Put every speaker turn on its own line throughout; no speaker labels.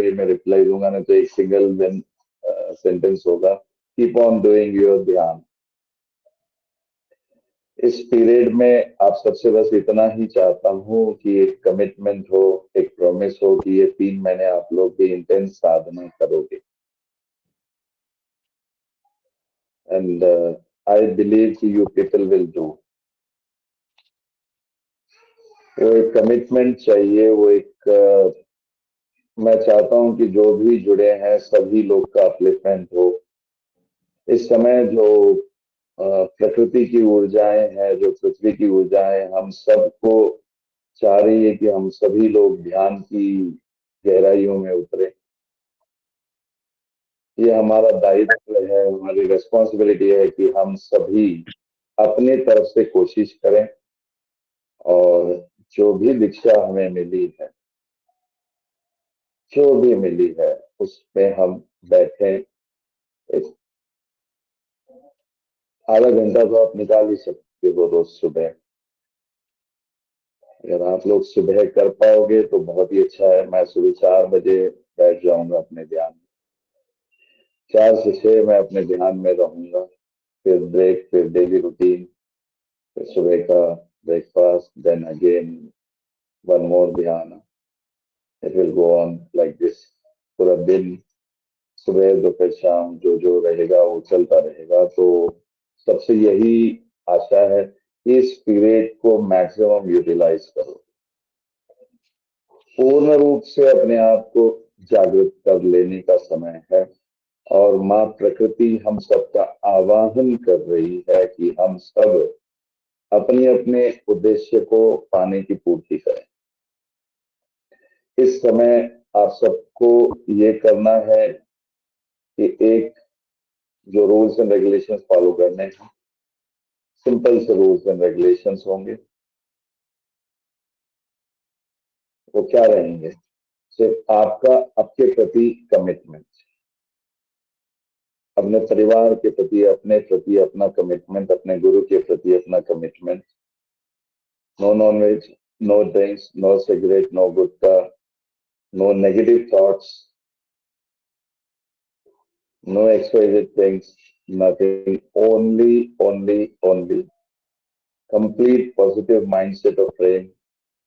वे में रिप्लाई दूंगा, नहीं तो एक सिंगल देन सेंटेंस होगा, कीप ऑन डूइंग योर ध्यान। इस पीरियड में आप सबसे बस इतना ही चाहता हूं कि एक कमिटमेंट हो, एक प्रॉमिस हो कि ये 3 महीने आप लोग भी इंटेंस साधना करोगे। एंड आई बिलीव कि यू पीपल विल डू। वो एक कमिटमेंट चाहिए, वो एक मैं चाहता हूं कि जो भी जुड़े हैं सभी लोग का अपलिफ्टमेंट हो। इस समय जो प्रकृति की ऊर्जाएं हैं, जो पृथ्वी की ऊर्जाएं, हम सबको चाह रही है कि हम सभी लोग ध्यान की गहराइयों में उतरे। ये हमारा दायित्व है, हमारी रेस्पॉन्सिबिलिटी है कि हम सभी अपनी तरफ से कोशिश करें और जो भी दीक्षा हमें मिली है, जो भी मिली है, उसमें हम बैठे। एक आधा घंटा तो आप निकाल ही सकते हो रोज सुबह। अगर आप लोग सुबह कर पाओगे तो बहुत ही अच्छा है। मैं सुबह 4 बजे बैठ जाऊंगा अपने ध्यान में, 4 से 6 मैं अपने ध्यान में रहूंगा। फिर ब्रेक, फिर डेली रूटीन, फिर सुबह का breakfast, then again one more ध्यान। It will go on like this पूरा दिन, सुबह दोपहर शाम जो जो रहेगा वो चलता रहेगा। तो सबसे यही आशा है कि इस पीरियड को मैक्सिमम यूटिलाइज करो, पूर्ण रूप से अपने आप को जागृत कर लेने का समय है। और माँ प्रकृति हम सबका आवाहन कर रही है कि हम सब अपने अपने उद्देश्य को पाने की पूर्ति करें। इस समय आप सबको ये करना है कि एक जो रूल्स एंड रेगुलेशंस फॉलो करने हैं, सिंपल से रूल्स एंड रेगुलेशंस होंगे। वो क्या रहेंगे? सिर्फ आपका आपके प्रति कमिटमेंट, अपने परिवार के प्रति, अपने प्रति अपना कमिटमेंट, अपने गुरु के प्रति अपना commitment. No nonveg, no drinks, no cigarette, no gutkha, no negative thoughts, no XYZ things, nothing, only complete positive mindset of praying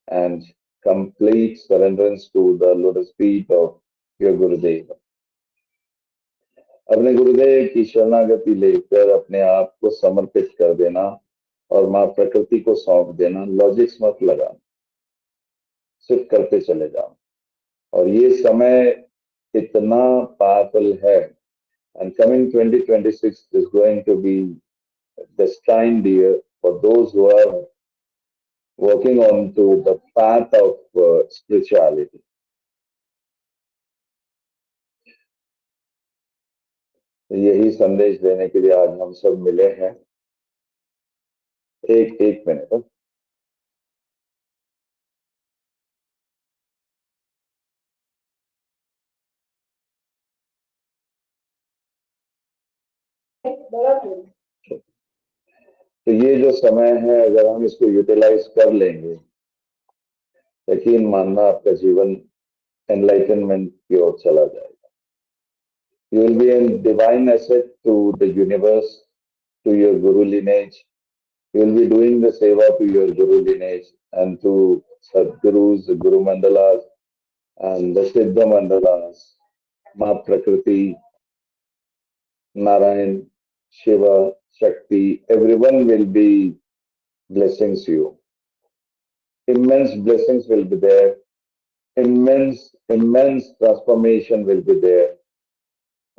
and complete surrenderance to the lotus feet of your Gurudev. अपने गुरुदेव की शरणागति लेकर अपने आप को समर्पित कर देना और माँ प्रकृति को सौंप देना। लॉजिक्स मत लगाना, सिर्फ करते चले जाओ। और ये समय इतना पावरफुल है। And coming 2026 is going to be destined year for those who are working on to the path of spirituality. यही संदेश देने के लिए आज हम सब मिले हैं। एक मिनट। तो ये जो समय है, अगर हम इसको यूटिलाइज कर लेंगे, यकीन मानना आपका जीवन एनलाइटनमेंट की ओर चला जाएगा। You will be an divine asset to the universe, to your guru lineage. You will be doing the seva to your Guru lineage and to Sadgurus, the Guru Mandalas and the Siddha Mandalas, Ma Prakriti, Narayan, Shiva, Shakti. Everyone will be blessing you. Immense blessings will be there. Immense transformation will be there.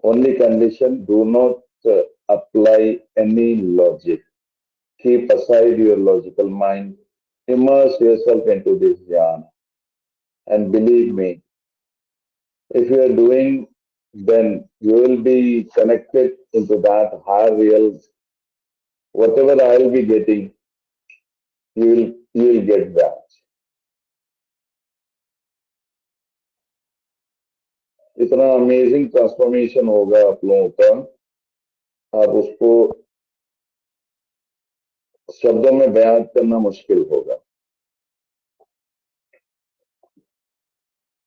Only condition, do not apply any logic. Keep aside your logical mind. Immerse yourself into this jhana. And believe me, if you are doing, then you will be connected into that higher real. Whatever I will be getting, you will get that. इतना amazing transformation होगा आप लोगों का, आप उसको शब्दों में बयान करना मुश्किल होगा।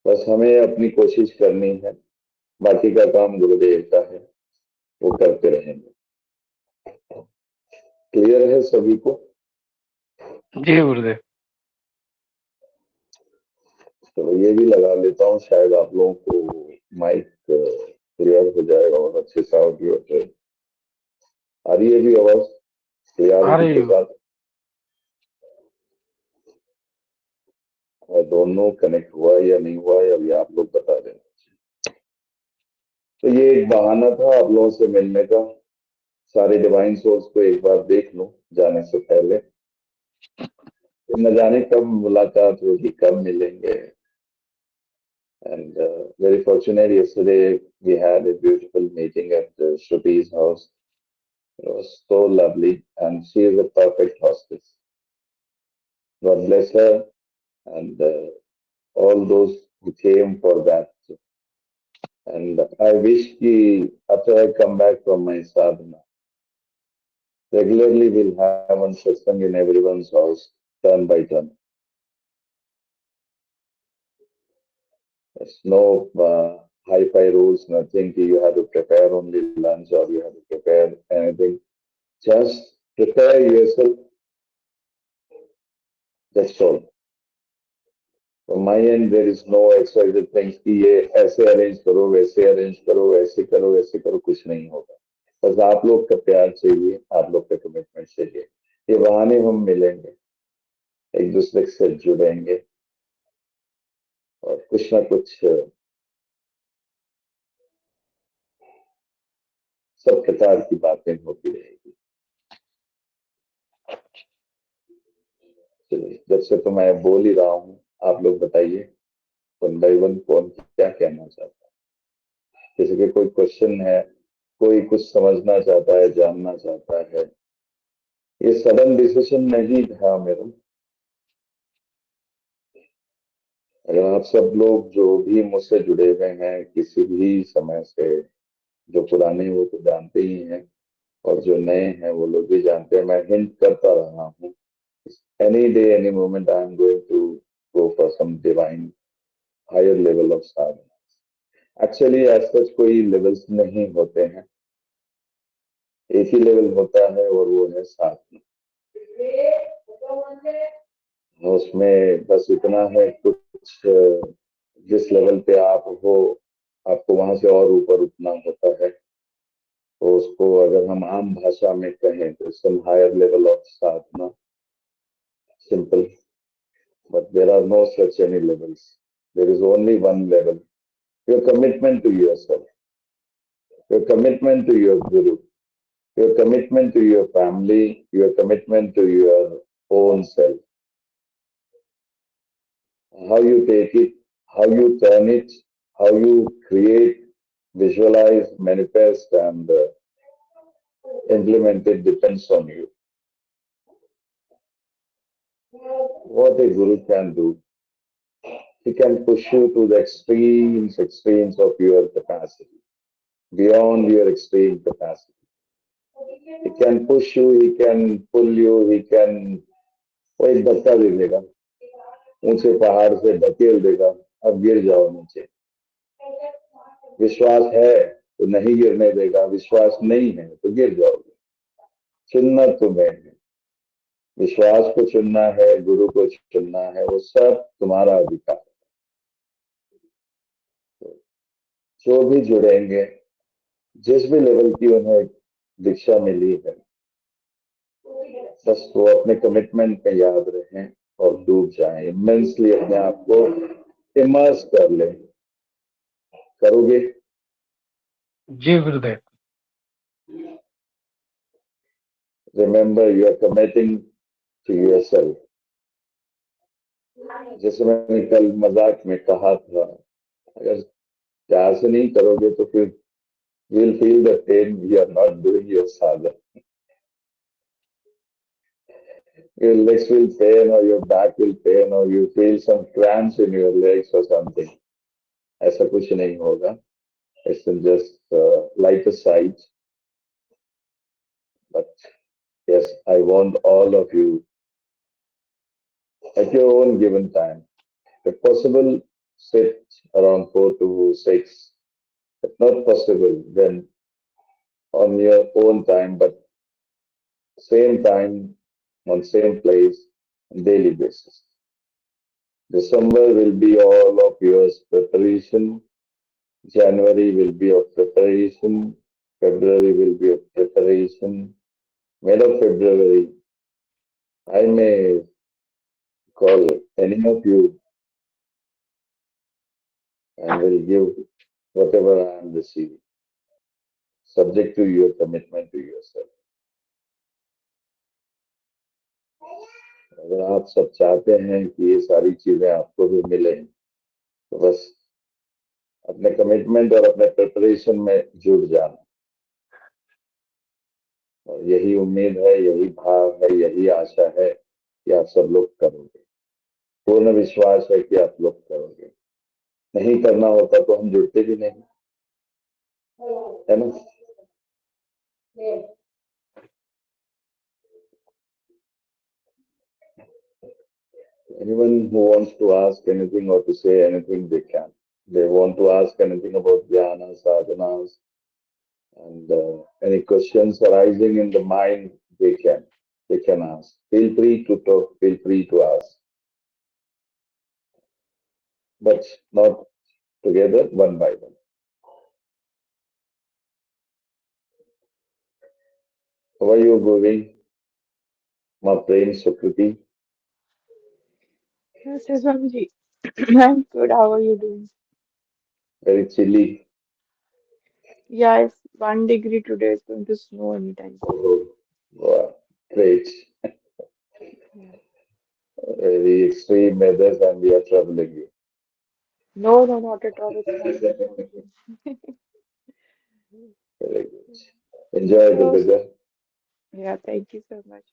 बस हमें अपनी कोशिश करनी है, बाकी का काम गुरुदेव का है, वो करते रहेंगे। क्लियर है सभी को?
जी गुरुदेव।
तो ये भी लगा लेता हूँ, शायद आप लोगों को माइक क्लियर हो जाएगा और अच्छे से ऑडियो है। आ रही है भी आवाज
आ
क्लियरिटी
रही
के
हो।
साथ? दोनों कनेक्ट हुआ या नहीं हुआ, या अभी आप लोग बता दें। तो ये एक बहाना था आप लोगों से मिलने का। सारे डिवाइन सोर्स को एक बार देख लो जाने से पहले, न जाने कब मुलाकात होगी, कब मिलेंगे। And very fortunate, yesterday we had a beautiful meeting at Shruti's house. It was so lovely, and she is a perfect hostess. God bless her and all those who came for that. And I wish ki after I come back from my sadhana, regularly we'll have one satsang in everyone's house, turn by turn. There's no high-fi rules, nothing. You have to prepare only lunch or you have to prepare anything. Just prepare yourself. That's all. From my end, there is no XYZ things कि ये ऐसे arrange करो, वैसे arrange करो, ऐसे करो, वैसे करो, कुछ नहीं होगा। बस आप लोग का प्यार चाहिए, आप लोग का कमिटमेंट चाहिए। ये बहाने हम मिलेंगे, एक दूसरे से जुड़ेंगे और कुछ ना कुछ सब प्रकार की बातें होती रहेगी। चलिए, जब से तो मैं बोल ही रहा हूँ, आप लोग बताइए वन बाई वन कौन क्या कहना चाहता है। किसी के कोई क्वेश्चन है, कोई कुछ समझना चाहता है, जानना चाहता है। ये सडन डिसीजन नहीं था मेरा। अगर आप सब लोग जो भी मुझसे जुड़े हुए हैं किसी भी समय से, जो पुराने हैं वो तो जानते ही हैं, और जो नए हैं वो लोग भी जानते हैं। मैं हिंट करता रहा हूँ, any day any moment I am going to go for some divine higher level of sadhana. Actually as such कोई लेवल्स नहीं होते हैं, एक ही लेवल होता है और वो है साधना। उसमें बस इतना है, कुछ जिस लेवल पे आप हो, आपको वहां से और ऊपर उठना होता है। तो उसको अगर हम आम भाषा में कहें तो some higher level of sadhana, simple. But there are no such any levels, there is only one level, your commitment to your self, your commitment to your guru, your commitment to your family, your commitment to your own self, how you take it, how you turn it, how you create, visualize, manifest, and implement it depends on you. What a guru can do, he can push you to the extremes of your capacity, beyond your extreme capacity. He can push you, he can pull you, he can वो एक धक्का दे देगा, ऊंचे पहाड़ से धकेल देगा, अब गिर जाओ नीचे। विश्वास है तो नहीं गिरने देगा, विश्वास नहीं है तो गिर जाओगे। चुनना तुम्हें है, विश्वास को चुनना है, गुरु को चुनना है, वो सब तुम्हारा अधिकार है। तो जो भी जुड़ेंगे, जिस भी लेवल की उन्हें दीक्षा मिली है, बस वो अपने कमिटमेंट में याद रहें और डूब जाएं, इमेंसली अपने आप को इमर्स कर लें। करोगे?
जी Gurudev.
Remember you are committing to yourself. जैसे मैंने कल मजाक में कहा था, अगर प्यार से नहीं करोगे तो फिर will feel the pain we are not doing your sadhana. Your legs will pain or your back will pain or you feel some cramps in your legs or something. ऐसा कुछ नहीं होगा. It's just like a sight. But yes, I want all of you at your own given time, if possible, sit around 4 to 6. It's not possible then on your own time, but same time on same place on daily basis. December will be all of yours preparation. January will be of preparation. February will be of preparation. Mid of February, I may call any of you and will give whatever I am receiving, subject to your commitment to yourself. अगर आप सब चाहते हैं कि ये सारी चीजें आपको भी मिले तो बस अपने कमिटमेंट और अपने प्रिपरेशन में जुट जाना और यही उम्मीद है, यही भाव है, यही आशा है कि आप सब लोग करोगे। पूर्ण विश्वास है कि आप लोग करोगे। नहीं करना होता तो हम जुड़ते भी नहीं, है ना? Anyone who wants to ask anything or to say anything, they can. They want to ask anything about dhyana, sadhanas, and any questions arising in the mind, they can. They can ask. Feel free to talk, feel free to ask, but not together, one by one. How are you going, my brain Sukriti?
Yes, yes, Swamiji. I'm good. How are you doing?
Very chilly.
Yeah, it's 1 degree today. It's going to snow anytime soon.
Oh, wow, great.
Yeah.
Very extreme weather, and we are traveling you.
No, no, not at all. It's fine. How are you?
Very good. Enjoy the
So,
weather.
yeah, thank you so much.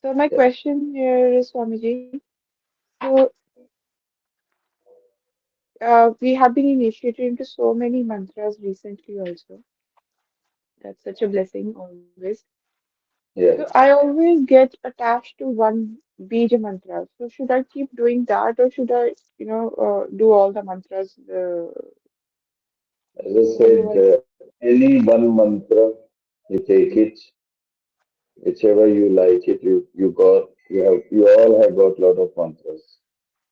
So, my
Yeah.
question here is, Swamiji. So, we have been initiated into so many mantras recently also. That's such a blessing always. So,
Yeah.
I always get attached to one Bija mantra. So, should I keep doing that or should I, do all the mantras,
As I said,
whenever?
any one mantra, you take it, whichever you like it, you all have got lot of mantras,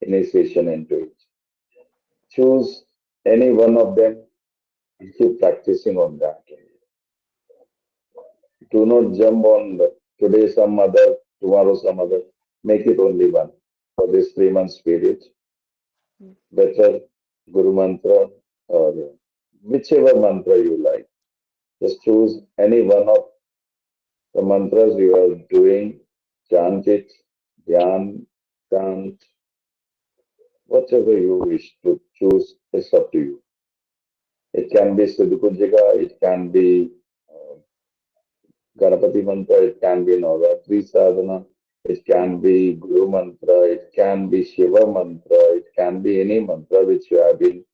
initiation into it. Choose any one of them and keep practicing on that. Do not jump on today some other, tomorrow some other. Make it only one for this 3 months period. Better Guru mantra or whichever mantra you like. Just choose any one of the mantras you are doing, chant it, dhyan, chant, whatever you wish to choose is up to you. It can be Siddhukunjika, it can be uh, Ganapati mantra, it can be Navratri sadhana, it can be Guru mantra, it can be Shiva mantra, it can be any mantra which you have been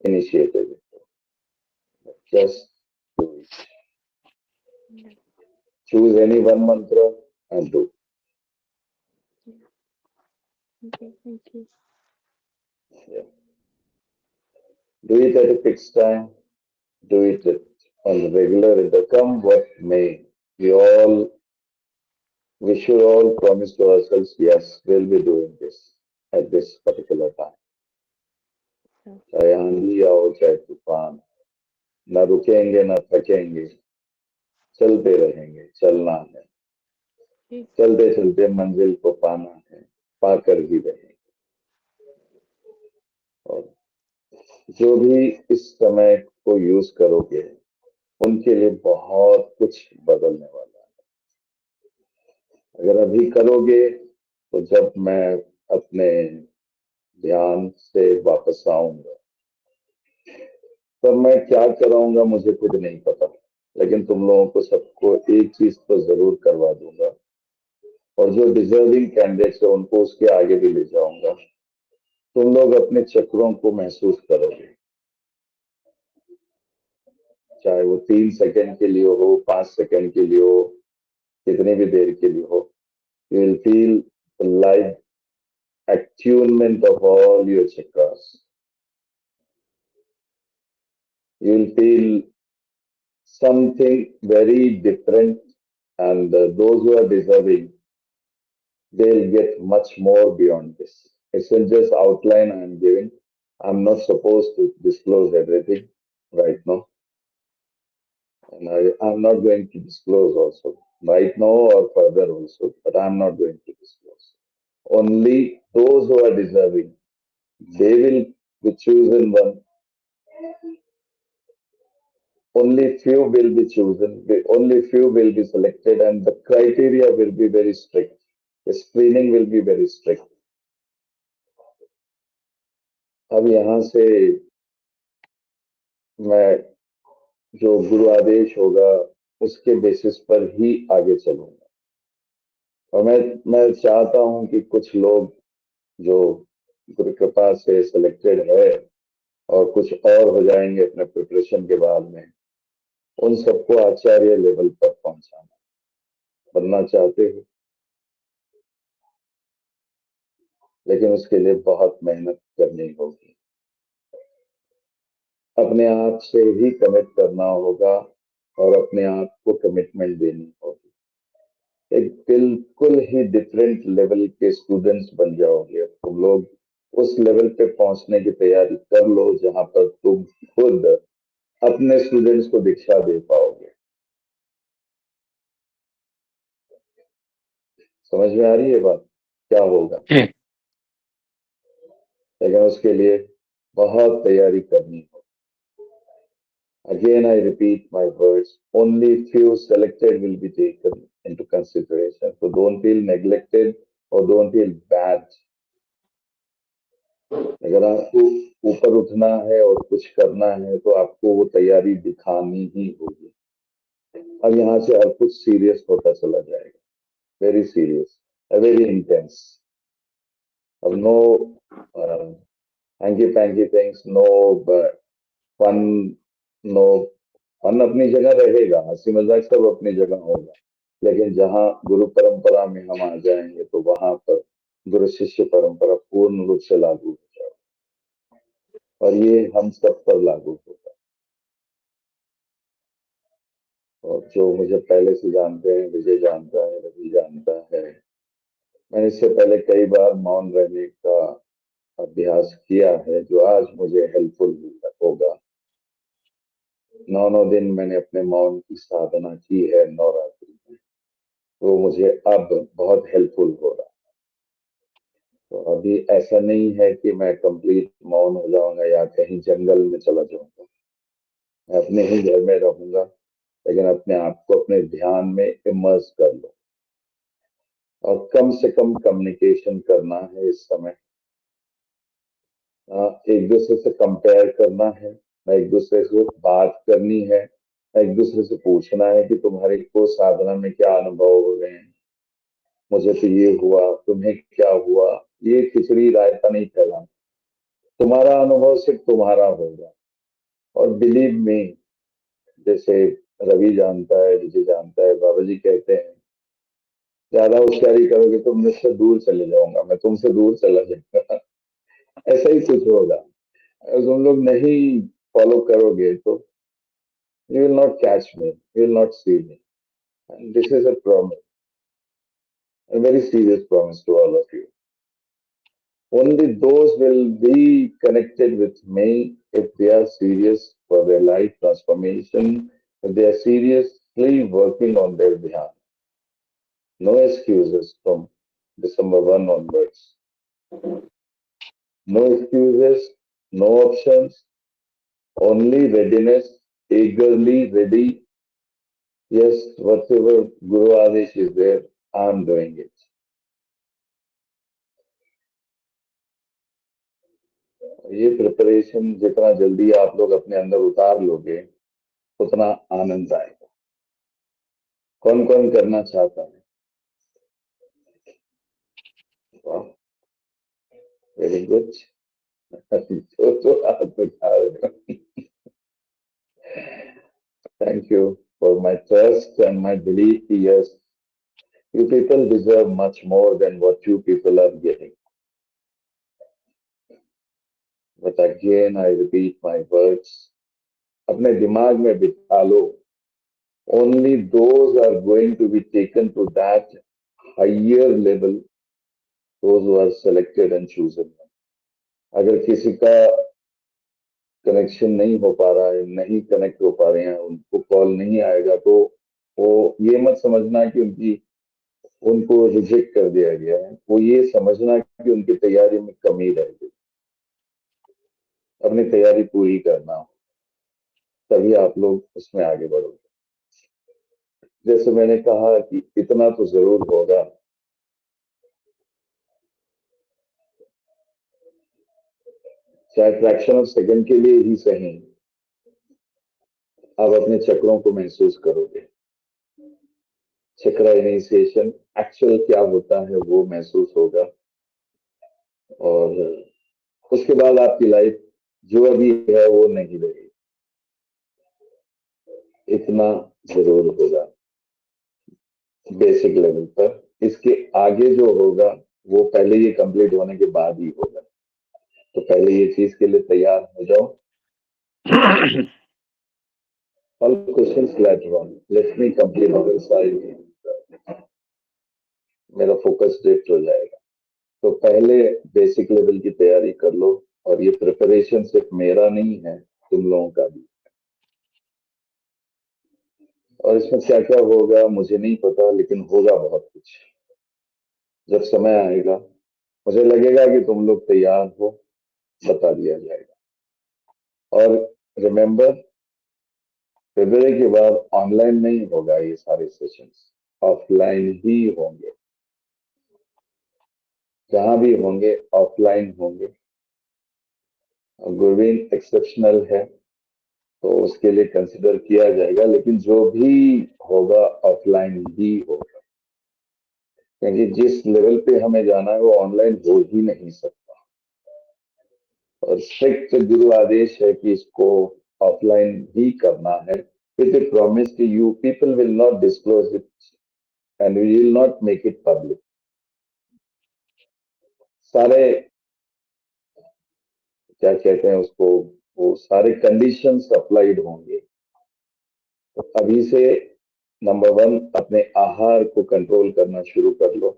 initiated with. Just do it.
Yeah.
Choose any one mantra and do.
Okay, thank you.
Yeah. Do it at a fixed time. Do it on the regular in the come what may. We all, we should all promise to ourselves, yes, we'll be doing this at this particular time.
So,
चाहे आंधी आओ चाहे तूफान, न रुकेंगे न थकेंगे, चलते रहेंगे, चलना है,
okay.
चलते चलते मंजिल को पाना है, पाकर ही रहेंगे। और जो भी इस समय को यूज करोगे, उनके लिए बहुत कुछ बदलने वाला है। अगर अभी करोगे तो जब मैं अपने ध्यान से वापस आऊंगा तब मैं क्या कराऊंगा मुझे खुद नहीं पता, लेकिन तुम लोगों को सबको एक चीज तो जरूर करवा दूंगा और जो डिजर्विंग कैंडिडेट्स है उनको उसके आगे भी ले जाऊंगा। तुम लोग अपने चक्रों को महसूस करोगे, चाहे वो 3 सेकंड के लिए हो, 5 सेकंड के लिए हो, कितनी भी देर के लिए हो। You will feel the live attunement of all your chakras. You will feel something very different, and those who are deserving, they'll get much more beyond this. It's just outline I'm giving. I'm not supposed to disclose everything right now, and I'm not going to disclose also right now or further also, but I'm not going to disclose. Only those who are deserving, they will be chosen one. Only few will be chosen, only few will be selected, and the criteria will be very strict. The screening will be very strict. अब यहाँ से मैं जो गुरु आदेश होगा उसके basis पर ही आगे चलूंगा। और मैं चाहता हूं कि कुछ लोग जो गुरु कृपा से सिलेक्टेड है और कुछ और हो जाएंगे अपने प्रिपरेशन के बाद में, उन सबको आचार्य लेवल पर पहुंचाना बनना चाहते हो, लेकिन उसके लिए बहुत मेहनत करनी होगी। अपने आप से ही कमिट करना होगा और अपने आप को कमिटमेंट देनी होगी। एक बिल्कुल ही डिफरेंट लेवल के स्टूडेंट्स बन जाओगे तुम लोग। उस लेवल पे पहुंचने की तैयारी कर लो जहां पर तुम खुद अपने स्टूडेंट्स को दीक्षा दे पाओगे। समझ में आ रही है बात क्या होगा?
जी
लेकिन उसके लिए बहुत तैयारी करनी होगी। Again, I repeat my words. Only few selected will be taken into consideration. So don't feel neglected or don't feel bad. अगर आपको ऊपर उठना है और कुछ करना है तो आपको वो तैयारी दिखानी ही होगी। अब यहाँ से हर कुछ सीरियस होता चला जाएगा, वेरी सीरियस, वेरी इंटेंस। अब no hanky panky things, no fun, no fun अपनी जगह रहेगा, हंसी मजाक सब अपनी जगह होगा, लेकिन जहाँ गुरु परंपरा में हम आ जाएंगे तो वहां पर गुरु शिष्य परंपरा पूर्ण रूप से लागू हो जाएगी और ये हम सब पर लागू होगा। और जो मुझे पहले से जानते हैं, विजय जानता है, रवि जानता है, मैंने इससे पहले कई बार मौन रहने का अभ्यास किया है जो आज मुझे हेल्पफुल होगा। 9 दिन मैंने अपने मौन की साधना की है नवरात्रि में, वो मुझे अब बहुत हेल्पफुल हो रहा है। तो अभी ऐसा नहीं है कि मैं कंप्लीट मौन हो जाऊंगा या कहीं जंगल में चला जाऊंगा। मैं अपने ही घर में रहूंगा, लेकिन अपने आप को अपने ध्यान में इमर्स कर लो और कम से कम कम्युनिकेशन करना है इस समय। एक दूसरे से कंपेयर करना है, एक दूसरे से बात करनी है, एक दूसरे से पूछना है कि तुम्हारे को साधना में क्या अनुभव हो रहे हैं। मुझे तो ये हुआ, तुम्हें क्या हुआ। ये खिचड़ी रायता नहीं फैलाना। तुम्हारा अनुभव सिर्फ तुम्हारा होगा। और बिलीव में, जैसे रवि जानता है, विजय जानता है, बाबा जी कहते हैं ज्यादा होशियारी करोगे तो मुझसे दूर चले जाऊंगा, मैं तुमसे दूर चला जाऊंगा। ऐसा ही कुछ होगा। अगर तुम लोग नहीं फॉलो करोगे तो you will not catch me, you will not see me. And this is a promise, a very serious promise to all of you. Only those will be connected with me if they are serious for their life transformation, if they are seriously working on their behalf. No excuses from December 1 onwards. No excuses, no options, only readiness, eagerly ready. Yes, whatever Guru Adesh is there, I'm doing it. ये preparation जितना जल्दी आप लोग अपने अंदर उतार लोगे उतना आनंद आएगा। कौन कौन करना चाहता है? वाह, वेरी गुड। तो हाथ उठा रहे हो। Thank you for my trust and my belief कि yes, you people deserve much more than what you people are getting. But again, I repeat my words. अपने दिमाग में बिठा लो, only those are going to be taken to that higher level, those who are selected and chosen. अगर किसी का connection नहीं हो पा रहा है, नहीं कनेक्ट हो पा रहे हैं, उनको कॉल नहीं आएगा, तो वो ये मत समझना कि उनको रिजेक्ट कर दिया गया है, वो ये समझना कि उनकी तैयारी में कमी रह गई। अपनी तैयारी पूरी करना, तभी आप लोग उसमें आगे बढ़ोगे। जैसे मैंने कहा कि इतना तो जरूर होगा, चाहे फ्रैक्शन ऑफ सेकंड के लिए ही सही, आप अपने चक्रों को महसूस करोगे। चक्राइजेशन एक्चुअल क्या होता है वो महसूस होगा, और उसके बाद आपकी लाइफ जो अभी है वो नहीं रहेगी। इतना जरूर होगा बेसिक लेवल पर। इसके आगे जो होगा वो पहले ये कंप्लीट होने के बाद ही होगा, तो पहले ये चीज के लिए तैयार हो जाओ। All questions later on. Let me complete this side. मेरा फोकस शिफ्ट हो जाएगा। तो पहले बेसिक लेवल की तैयारी कर लो, और ये प्रिपरेशन सिर्फ मेरा नहीं है, तुम लोगों का भी। और इसमें क्या क्या होगा मुझे नहीं पता, लेकिन होगा बहुत कुछ। जब समय आएगा मुझे लगेगा कि तुम लोग तैयार हो, बता दिया जाएगा। और रिमेम्बर, फरवरी के बाद ऑनलाइन नहीं होगा, ये सारे सेशंस ऑफलाइन ही होंगे। जहां भी होंगे ऑफलाइन होंगे। गुरवीन एक्सेप्शनल है तो उसके लिए कंसिडर किया जाएगा, लेकिन जो भी होगा ऑफलाइन ही होगा, क्योंकि जिस लेवल पे हमें जाना है वो ऑनलाइन हो ही नहीं सकता। और स्ट्रिक्ट गुरु आदेश है कि इसको ऑफलाइन ही करना है, विद द प्रॉमिस कि you people will not disclose it and we will not make it public. सारे क्या कहते हैं उसको, वो सारे कंडीशंस अप्लाइड होंगे। तो अभी से नंबर 1, अपने आहार को कंट्रोल करना शुरू कर लो।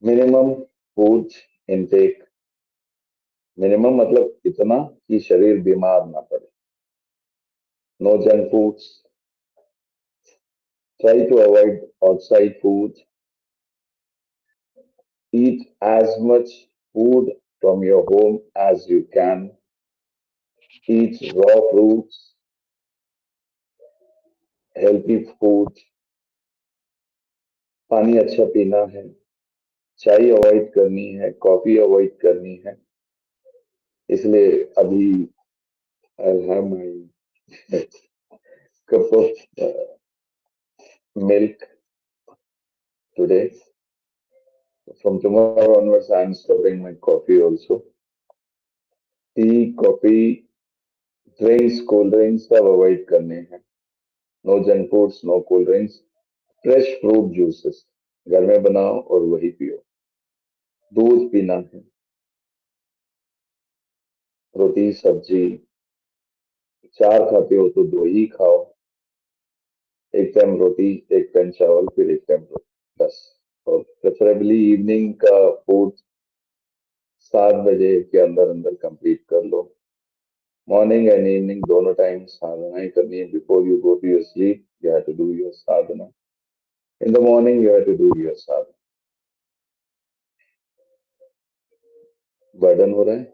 मिनिमम फूड इनटेक, मिनिमम मतलब इतना कि शरीर बीमार ना पड़े। No junk foods, try to avoid outside food, eat as much food from your home as you can, eat raw fruits, healthy food, पानी अच्छा पीना है, चाय अवॉइड करनी है, कॉफी अवॉइड करनी है। इसलिए अभी आई have my cup of milk today. From tomorrow onwards, I am stopping my coffee also. Tea, coffee, drinks, cold drinks सब अवॉइड करने हैं। No junk foods, no cold drinks, fresh fruit juices घर में बनाओ और वही पियो। दूध पीना है, रोटी सब्जी, 4 खाते हो तो 2 ही खाओ, एक टाइम रोटी, एक टाइम चावल, फिर एक टाइम रोटी, बस। और प्रेफरेबली इवनिंग का फूड 7 बजे के अंदर अंदर कंप्लीट कर लो। मॉर्निंग एंड इवनिंग दोनों टाइम साधनाएं करनी है। Before you go to your sleep you have to do your sadhana, in the morning you have to do your sadhana. Burden हो रहा है।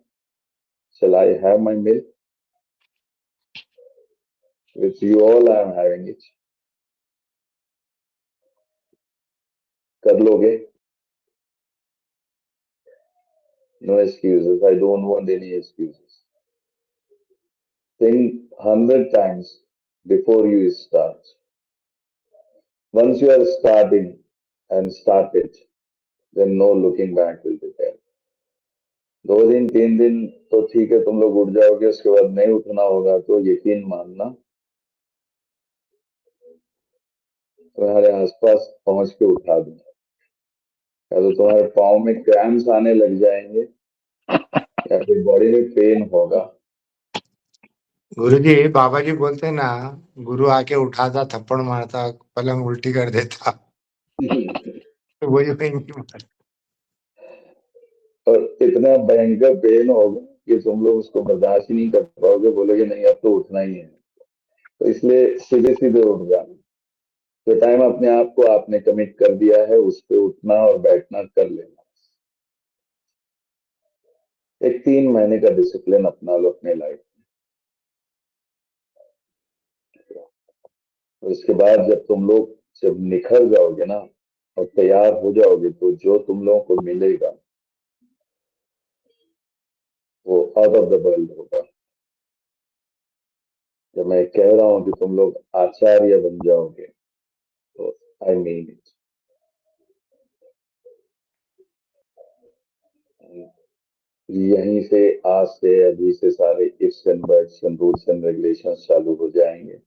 Shall I have my milk? With you all I am having it. कर लोगे? No excuses, I don't want any excuses. Think 100 times before you start. Once you are starting and started, then no looking back will be there. 2 दिन 3 दिन तो ठीक है, तुम लोग उठ जाओगे, उसके बाद नहीं उठना होगा तो यकीन मानना तुम्हारे आसपास पहुंच के उठा दूंगा। या तो तुम्हारे पाँव में क्रैम्स आने लग जाएंगे, या फिर बॉडी में पेन होगा,
गुरुजी बाबा जी बोलते ना, गुरु आके उठाता, थप्पड़ मारता, पलंग उल्टी कर देता। तो वही
और इतना भयंकर पेन होगा कि तुम लोग उसको बर्दाश्त ही नहीं कर पाओगे, बोलोगे नहीं अब तो उठना ही है। तो इसलिए सीधे सीधे उठ जाना। तो टाइम अपने आप को आपने कमिट कर दिया है, उस पर उठना और बैठना कर लेना। एक 3 महीने का डिसिप्लिन अपना लो अपने लाइफ में। तो इसके बाद जब तुम लोग जब निखर जाओगे ना और तैयार हो जाओगे, तो जो तुम लोगों को मिलेगा वो आउट ऑफ द वर्ल्ड होगा। जब मैं कह रहा हूं कि तुम लोग आचार्य बन जाओगे, तो आई मीन इट। यहीं से आज से अभी से सारे ifs and buts and rules and regulations चालू हो जाएंगे।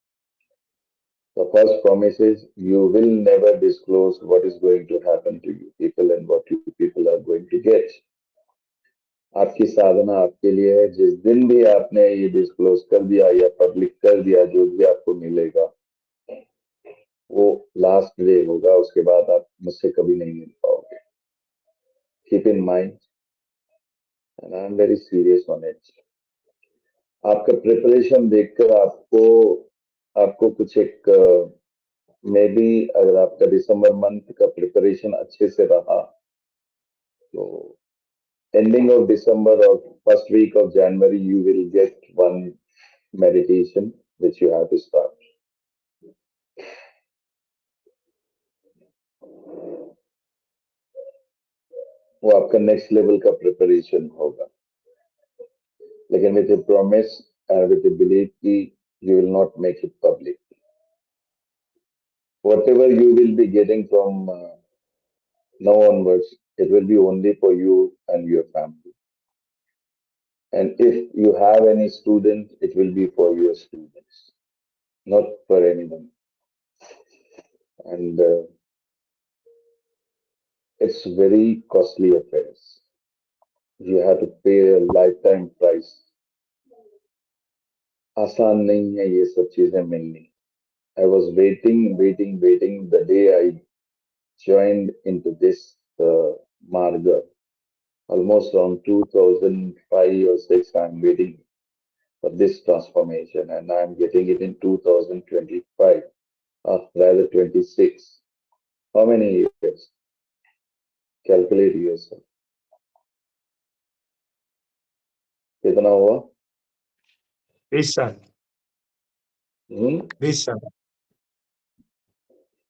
The first promise is you will never disclose what is going to happen to you people and what you people are going to get. आपकी साधना आपके लिए है। जिस दिन भी आपने ये डिस्क्लोज कर दिया या पब्लिक कर दिया जो भी आपको मिलेगा, वो लास्ट डे होगा। उसके बाद आप मुझसे कभी नहीं मिल पाओगे। Keep in mind and I am very serious on it. आपका प्रिपरेशन देखकर आपको आपको कुछ एक मे बी अगर आपका दिसंबर मंथ का प्रिपरेशन अच्छे से रहा, तो ending of December or first week of January, you will get one meditation which you have to start. वो आपका नेक्स्ट लेवल का प्रिपरेशन होगा, लेकिन with A promise and with A believe कि you will not make it public. Whatever you will be getting from now onwards, it will be only for you and your family. And if you have any student, it will be for your students, not for anyone. And it's very costly affairs. You have to pay a lifetime price. आसान नहीं है ये सब चीजें मिलनी। I was waiting the day I joined into this marga. Almost around 2005 or 6, I'm waiting for this transformation, and I'm getting it in 2025, rather 26. How many years? Calculate yourself. कितना हुआ?
20 साल। 20 साल।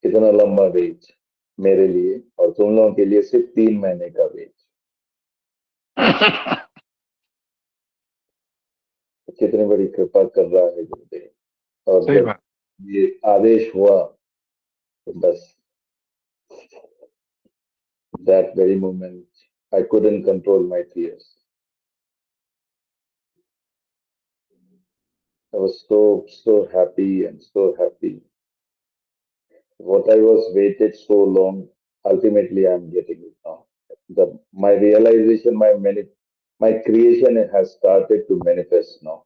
कितना लंबा वेट मेरे लिए, और तुम लोगों के लिए सिर्फ 3 महीने का वेट। कितनी बड़ी कृपा कर रहा है गुरुदेव। और
सही
जब
बात।
ये आदेश हुआ, तो बस that very moment I couldn't control my tears. I was so happy and so happy. What I was waited so long, ultimately I'm getting it now. My realization, my creation, it has started to manifest now.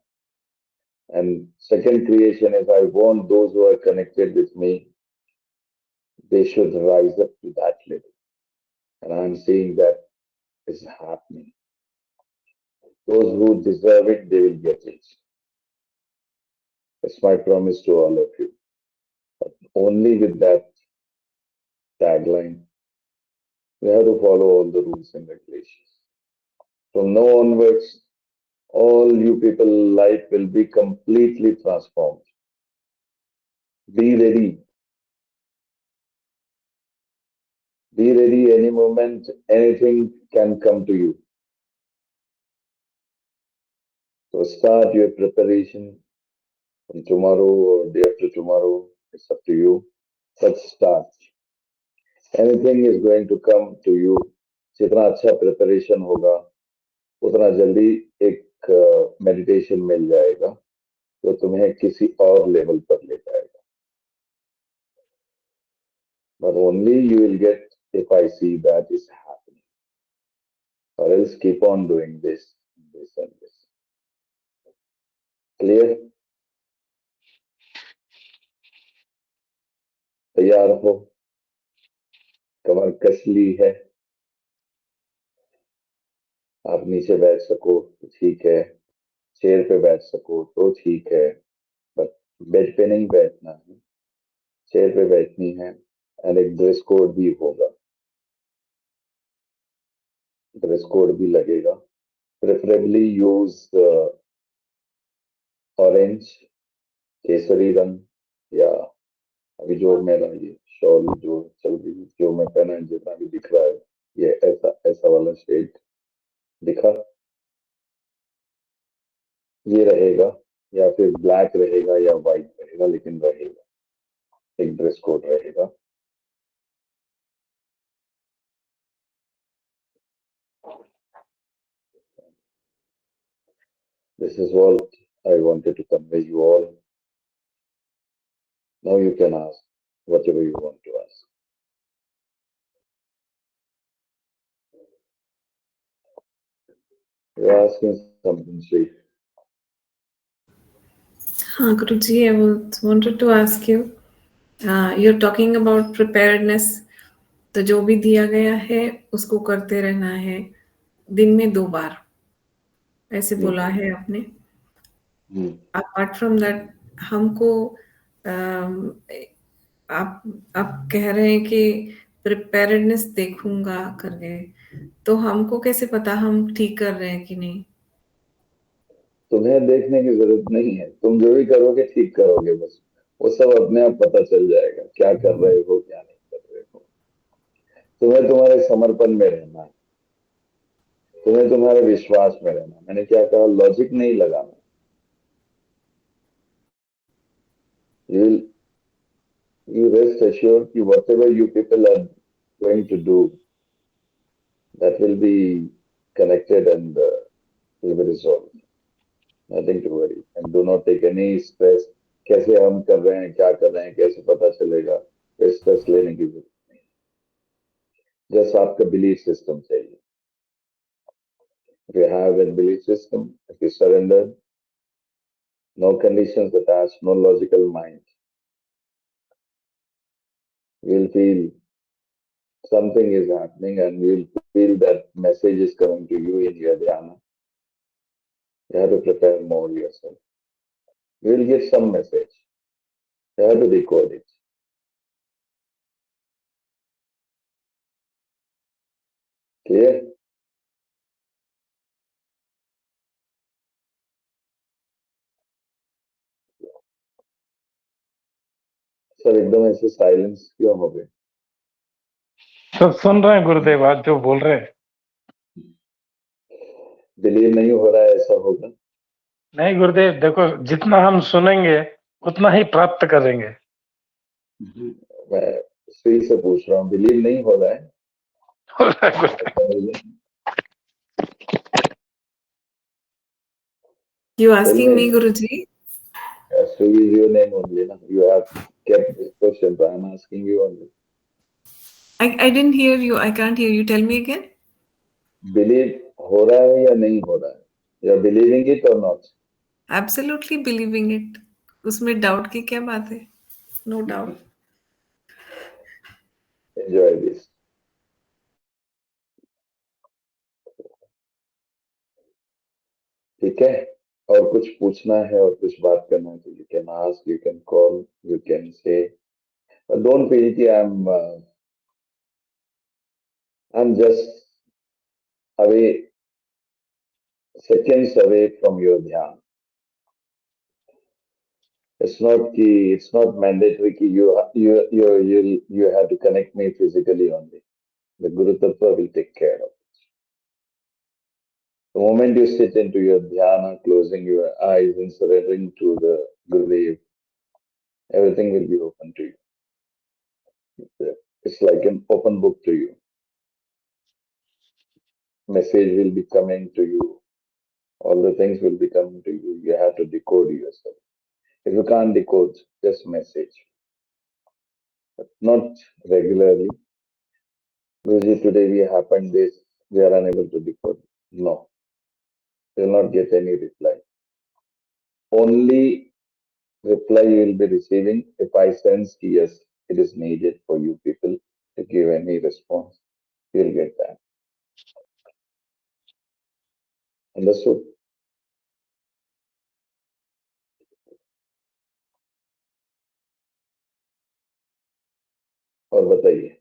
And second creation is I want those who are connected with me, they should rise up to that level. And I'm seeing that is happening. Those who deserve it, they will get it. That's my promise to all of you. But only with that tagline, we have to follow all the rules and regulations. From now onwards, all you people, life will be completely transformed. Be ready. Be ready any moment, anything can come to you. So start your preparation from tomorrow or day after tomorrow. It's up to you. But start. Anything is going to come to you. जितना अच्छा preparation होगा, उतना जल्दी एक meditation मिल जाएगा जो तुम्हें किसी और लेवल पर ले जाएगा। But only you will get if I see that is happening. Or else keep on doing this and this. Clear? तैयार हो, कमर कस ली है, आप नीचे बैठ सको तो ठीक है, चेयर पे बैठ सको तो ठीक है, बट बेड पे नहीं बैठना है, चेयर पे बैठनी है। और एक ड्रेस कोड भी होगा, ड्रेस कोड भी लगेगा। प्रेफरेबली यूज ऑरेंज, केसरी रंग, या अभी जो मेरा ये शॉल जो चल रही है, जो मैं पहना है, जितना भी दिख रहा है, ये ऐसा ऐसा वाला शेड दिखा, ये रहेगा, या फिर ब्लैक रहेगा या व्हाइट रहेगा, लेकिन रहेगा, एक ड्रेस कोड रहेगा। This is what I wanted to convey you all. Now you can ask whatever you want to ask. You're asking something, Sri.
हाँ गुरुजी, I wanted to ask you, you're talking about preparedness. तो जो भी दिया गया है उसको करते रहना है दिन में 2 बार, ऐसे बोला है आपने। अपार्ट फ्रॉम दैट हमको आप कह रहे हैं कि प्रिपेयर्डनेस देखूंगा करके, तो हमको कैसे पता हम ठीक कर रहे हैं कि नहीं?
तुम्हें देखने की जरूरत नहीं है, तुम जो भी करोगे ठीक करोगे, बस वो सब अपने आप पता चल जाएगा, क्या कर रहे हो क्या नहीं कर रहे हो। तुम्हें तुम्हारे समर्पण में रहना है, तुम्हें तुम्हारे विश्वास में रहना। मैंने क्या कहा, लॉजिक नहीं लगाना। You rest assured कि whatever you people are going to do, that will be connected and will be resolved. Nothing to worry and do not take any stress. कैसे हम कर रहे हैं, क्या कर रहे हैं, कैसे पता चलेगा, स्ट्रेस लेने की जरूरत नहीं। जस्ट आपका बिलीफ सिस्टम चाहिए। If you have that belief system, if you surrender, no conditions attached, no logical mind, you will feel something is happening and you will feel that message is coming to you in your dhyana. You have to prepare more yourself. You will get some message. You have to decode it. Clear? Sir एकदम ऐसे silence क्यों हो गए?
सब सुन रहे हैं गुरुदेव, आज जो बोल रहे हैं।
बिलीव नहीं हो रहा है ऐसा होगा?
नहीं गुरुदेव, देखो जितना हम सुनेंगे उतना ही प्राप्त करेंगे।
मैं श्री से पूछ रहा हूँ, बिलीव नहीं हो रहा है?
हो रहा है गुरुदेव।
You asking me, Guruji?
Sri is your name only, na? You have kept this question, but I'm asking you only.
I didn't hear you. I can't hear you. Tell me again.
Believe हो रहा है या नहीं हो रहा है? You are believing it or not?
Absolutely believing it. उसमें doubt की क्या बात है? No doubt.
Enjoy this. ठीक है? और कुछ पूछना है और कुछ बात करना है तो you can ask, you can call, you can say. But don't feel कि I'm just away, seconds away from your dhyan. It's not mandatory कि you have to connect me physically only. The Guru Tattva will take care of it. The moment you sit into your dhyana, closing your eyes and surrendering to the Gurudev, everything will be open to you. It's like an open book to you. Message will be coming to you. All the things will be coming to you. You have to decode yourself. If you can't decode, just message. But not regularly. Guruji, today we happened this, we are unable to decode. No. You will not get any reply. Only reply you will be receiving if I sense yes, it is needed for you people to give any response, you'll get that. Understood? और बताइए.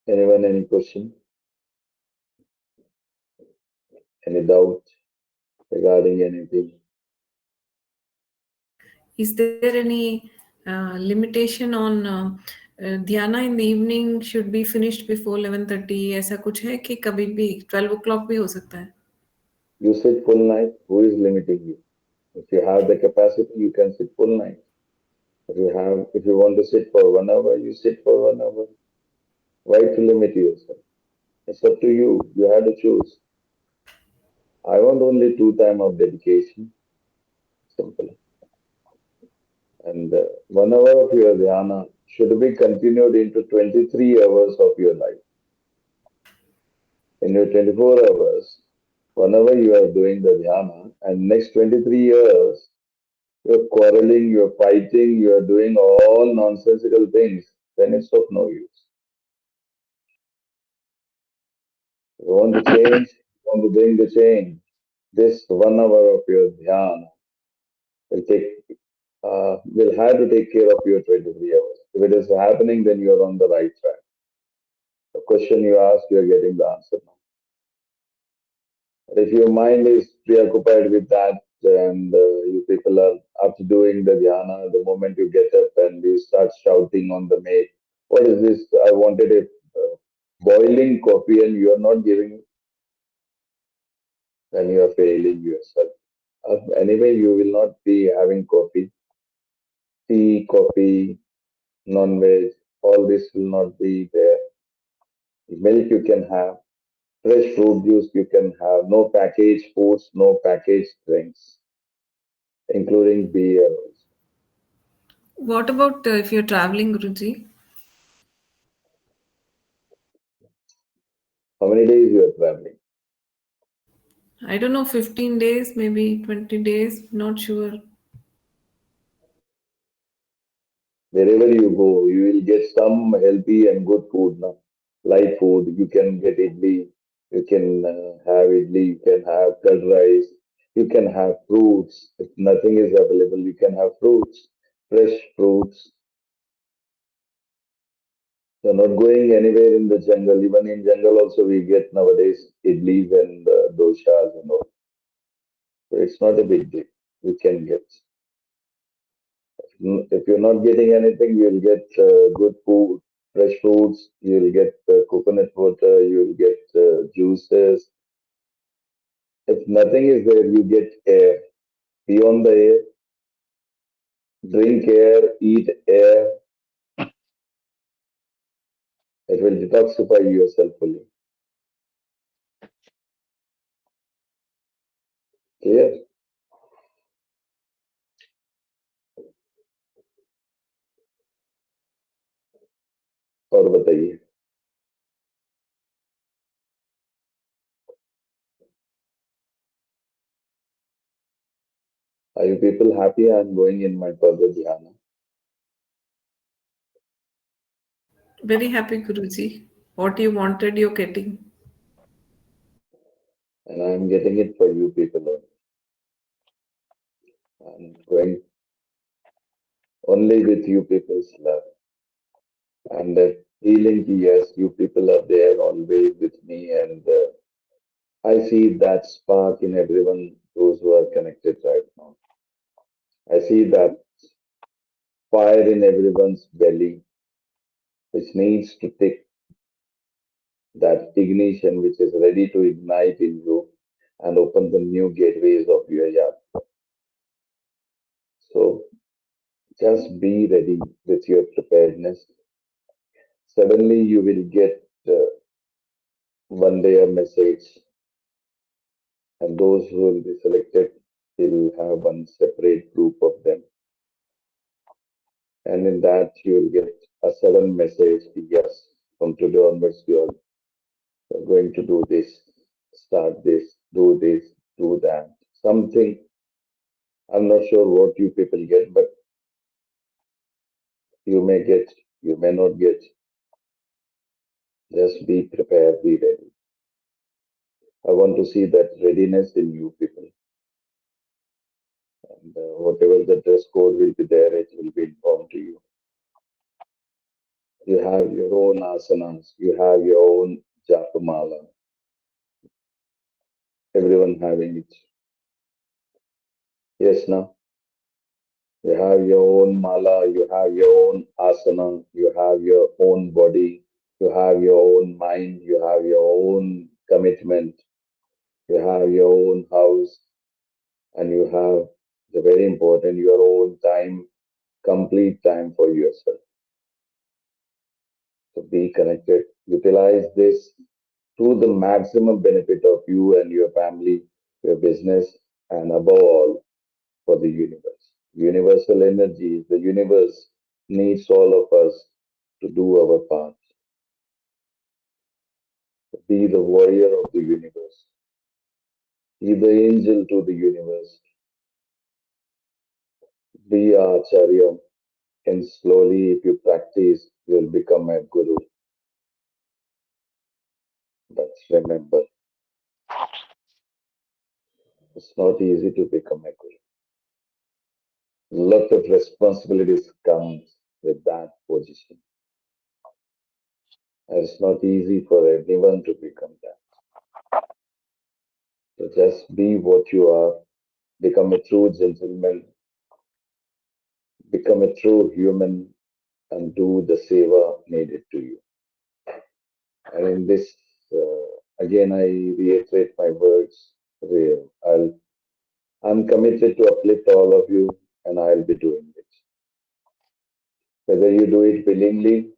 Anyone, any question? Any doubt regarding anything?
Is there any limitation on dhyana in the evening should be finished before 11:30? ऐसा कुछ है कि कभी भी 12 o'clock भी हो सकता है?
You sit full night, who is limiting you? If you have the capacity, you can sit full night. If you want to sit for 1 hour, you sit for 1 hour. Why to limit yourself? It's up to you. You have to choose. I want only 2 time of dedication. Simple. And 1 hour of your dhyana should be continued into 23 hours of your life. In your 24 hours, 1 hour you are doing the dhyana, and next 23 years, you're quarreling, you're fighting, you're doing all nonsensical things, then it's of no use. You want to change, you want to bring the change. This 1 hour of your dhyana will have to take care of your 23 hours. If it is happening, then you're on the right track. The question you ask, you're getting the answer now. But if your mind is preoccupied with that, and you people are after doing the dhyana, the moment you get up and you start shouting on the maid, what is this? I wanted a boiling coffee and you are not giving it, then you are failing yourself. Anyway, you will not be having coffee, tea, coffee, non-veg, all this will not be there. Milk you can have, fresh fruit juice you can have, no packaged foods, no packaged drinks, including beer also.
What about if you're traveling, Guruji?
How many days you are traveling?
I don't know, 15 days, maybe 20 days, not sure.
Wherever you go, you will get some healthy and good food now. Light food, you can get idli, you can have idli, you can have curd rice, you can have fruits. If nothing is available, you can have fruits, fresh fruits. You're not going anywhere in the jungle. Even in jungle also we get nowadays idlis and doshas and all. So it's not a big deal. We can get. If you're not getting anything, you'll get good food, fresh fruits, you'll get coconut water, you'll get juices. If nothing is there, you get air. Beyond the air, drink air, eat air. It will detoxify yourself fully. Clear? और बताइए. Are you people happy? I'm going in my further dhyana.
Very happy, Guruji. What you wanted, you're getting.
And I'm getting it for you people only. I'm going only with you people's love. And feeling, yes, you people are there always with me, and I see that spark in everyone, those who are connected right now. I see that fire in everyone's belly, which needs to take that ignition, which is ready to ignite in you and open the new gateways of your yard. So just be ready with your preparedness. Suddenly you will get one day a message, and those who will be selected will have one separate group of them. And in that, you will get a sudden message, yes, from today onwards, you're going to do this, start this, do that. something. I'm not sure what you people get, but you may get, you may not get. Just be prepared, be ready. I want to see that readiness in you people. And whatever the dress code will be there, it will be informed to you. You have your own asanas, you have your own japamala, everyone having it. Yes, now you have your own mala, you have your own asana, you have your own body, you have your own mind, you have your own commitment, you have your own house, and you have the very important your own time, complete time for yourself. So be connected, utilize this to the maximum benefit of you and your family, your business, and above all, for the universe. Universal energy, the universe needs all of us to do our part. Be the warrior of the universe. Be the angel to the universe. Be a acharya, and slowly, if you practice, you'll become a guru. But remember, it's not easy to become a guru. Lot of responsibilities comes with that position. And it's not easy for anyone to become that. So just be what you are, become a true gentleman, become a true human, and do the seva needed to you. And in this, again, I reiterate my words. I'm committed to uplift all of you, and I'll be doing it. Whether you do it willingly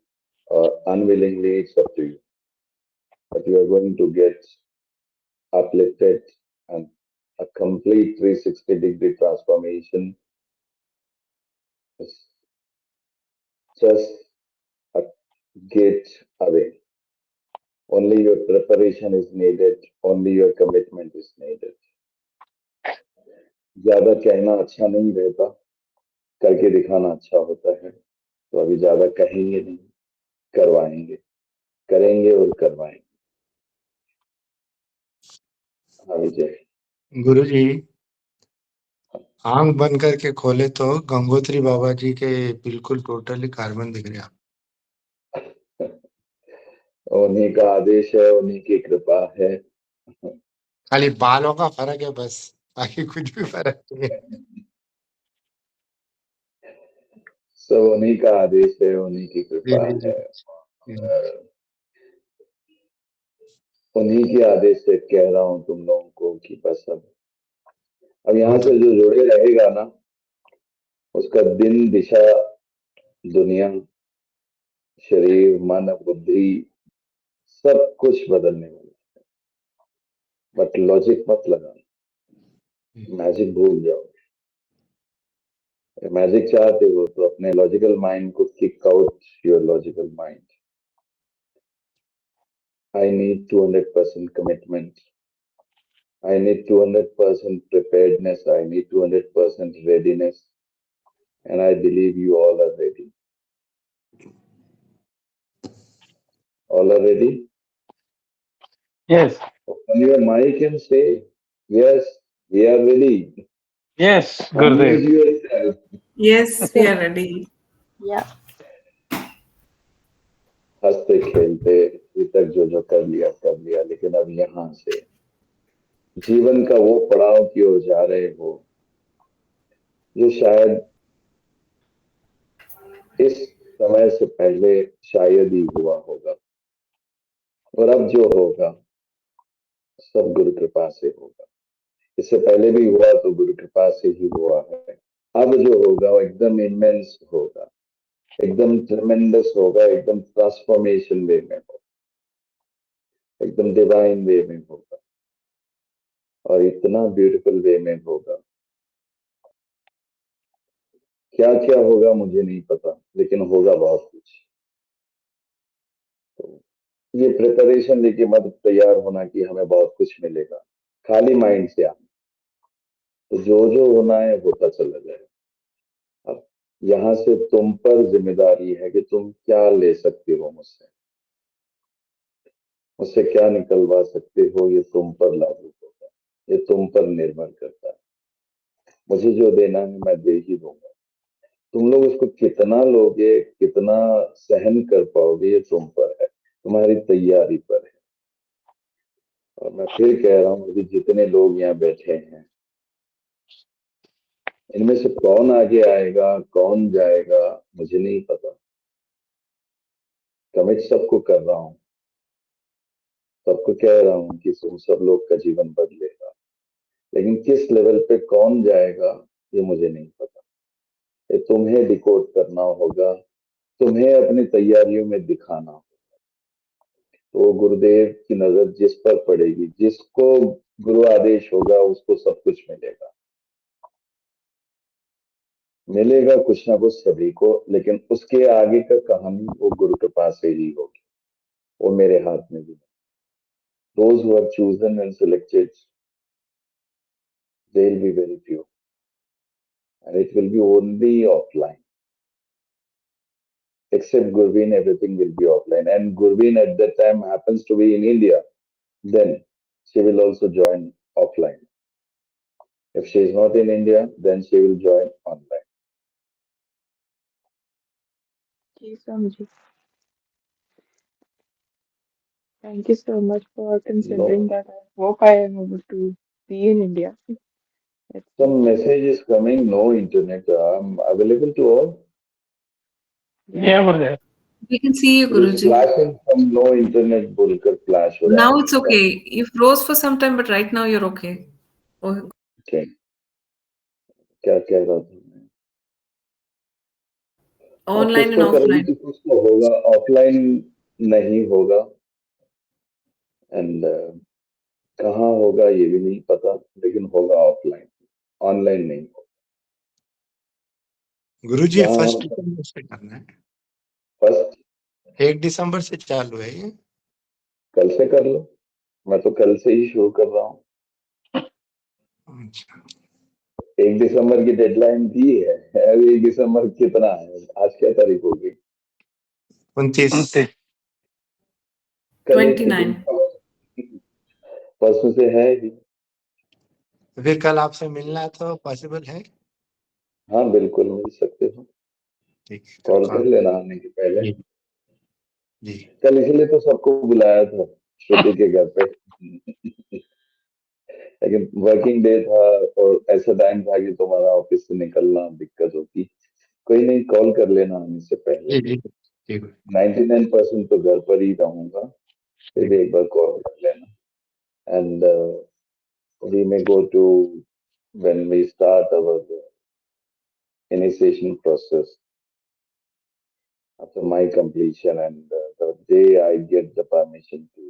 or unwillingly, it's up to you. But you are going to get uplifted and a complete 360-degree transformation is just a gate away. Only your preparation is needed, only your commitment is needed. ज्यादा कहना अच्छा नहीं रहता, करके दिखाना अच्छा होता है. तो अभी ज्यादा कहेंगे नहीं, करवाएंगे, करेंगे और करवाएंगे. हाँ विजय.
गुरुजी आंख बंद करके खोले तो गंगोत्री बाबा जी के बिल्कुल टोटली कार्बन दिख रहे आप.
उन्हीं का आदेश है, उन्हीं की कृपा है.
खाली बालों का फर्क है बस, बाकी कुछ भी फर्क नहीं है.
सब उन्हीं का आदेश है, उन्हीं की कृपा
जी, जी,
है.
जी.
उन्हीं के आदेश से कह रहा हूं तुम लोगों को कि बस अब यहाँ से जो जुड़े रहेगा ना, उसका दिन, दिशा, दुनिया, शरीर, मन, बुद्धि, सब कुछ बदलने वाला है. बट लॉजिक मत लगाना, मैजिक भूल जाओ. मैजिक चाहते हो तो अपने लॉजिकल माइंड को kick out your logical mind. I need 200% commitment. I need 200% preparedness. I need 200% readiness. And I believe you all are ready. All are ready?
Yes,
Open your mic and say, yes, we are ready.
yes,
Unmute
Gurudev.
yourself.
Yes, we are ready.
Yeah.
हंसते खेलते अभी तक जो कर लिया, लेकिन अब यहाँ से जीवन का वो पड़ाव की ओर जा रहे हो जो शायद इस समय से पहले शायद ही हुआ होगा, और अब जो होगा सब गुरु कृपा से होगा. इससे पहले भी हुआ तो गुरु कृपा से ही हुआ है. अब जो होगा वो एकदम इमेंस होगा, एकदम ट्रेमेंडस होगा, एकदम ट्रांसफॉर्मेशन वे में होगा, एकदम डिवाइन वे में होगा, और इतना ब्यूटीफुल वे में होगा. क्या क्या होगा मुझे नहीं पता, लेकिन होगा बहुत कुछ. तो ये प्रिपरेशन लेके मत तैयार होना कि हमें बहुत कुछ मिलेगा. खाली माइंड से आना, तो जो जो होना है होता चला जाएगा। अब यहाँ से तुम पर जिम्मेदारी है कि तुम क्या ले सकते हो मुझसे, मुझसे क्या निकलवा सकते हो, ये तुम पर लागू होगा, ये तुम पर निर्भर करता है। मुझे जो देना है मैं दे ही दूंगा, तुम लोग उसको कितना लोगे, कितना सहन कर पाओगे, ये तुम पर है, तुम्हारी तैयारी पर है। और मैं फिर कह रहा हूँ, अभी जितने लोग यहाँ बैठे हैं, इनमें से कौन आगे आएगा कौन जाएगा मुझे नहीं पता। कमिट सबको कर रहा हूँ, सबको कह रहा हूँ कि तुम सब लोग का जीवन बदलेगा, लेकिन किस लेवल पे कौन जाएगा ये मुझे नहीं पता। ये तुम्हें डिकोड करना होगा, तुम्हें अपनी तैयारियों में दिखाना होगा। तो गुरुदेव की नजर जिस पर पड़ेगी, जिसको गुरु आदेश होगा, उसको सब कुछ मिलेगा। मिलेगा कुछ ना कुछ सभी को, लेकिन उसके आगे का कहानी वो गुरु के पास से ही होगी, वो मेरे हाथ में भी नहीं। Those who are chosen and selected, they'll be very few, and it will be only offline. Except Gurveen, everything will be offline. And Gurveen at that time happens to be in India, then she will also join offline. If she is not in India, then she will join online.
Ji Swamiji. Thank you so much for considering
No,
that. I hope I am able to be in India. Let's see.
some message is coming, no internet. I'm available to all.
Yeah, Gurudev.
We can see you,
It is
Guruji.
flashing from no internet बोलकर flash हो रहा
Now
है
it's okay. You froze for some time, but right now you're okay. Oh,
Okay. क्या कह रहा था मैं? और कुछ
online and
तो करेगी
offline.
तो कुछ तो होगा, ऑफलाइन नहीं होगा। एंड कहाँ होगा ये भी नहीं पता, लेकिन होगा ऑफलाइन, ऑनलाइन नहीं होगा।
गुरुजी
जहाँ
फर्स्ट
हम
दिसंबर से करना है,
फर्स्ट
1 दिसंबर से चालू है ये।
कल से कर लो, मैं तो कल से ही शुरू कर रहा हूँ।
अच्छा,
1 दिसंबर की डेडलाइन दी है। अभी 1 दिसंबर कितना है, आज क्या तारीख होगी?
29।
कल एक
29.
परसों से है ही।
तो फिर कल आपसे मिलना तो पॉसिबल है?
हाँ बिल्कुल मिल सकते हो,
ठीक,
कॉल कर लेना आने के पहले।
जी जी।
कल इसलिए तो सबको बुलाया था श्रुति के घर पे, लेकिन वर्किंग डे था और ऐसा टाइम था कि तुम्हारा ऑफिस से निकलना दिक्कत होती। कोई नहीं, कॉल कर लेना आने से पहले।
जी जी जी
99% तो घर पर ही रहूंगा, फिर भी एक बार कॉल कर लेना। And we may go to when we start our initiation process after my completion, and the day I get the permission to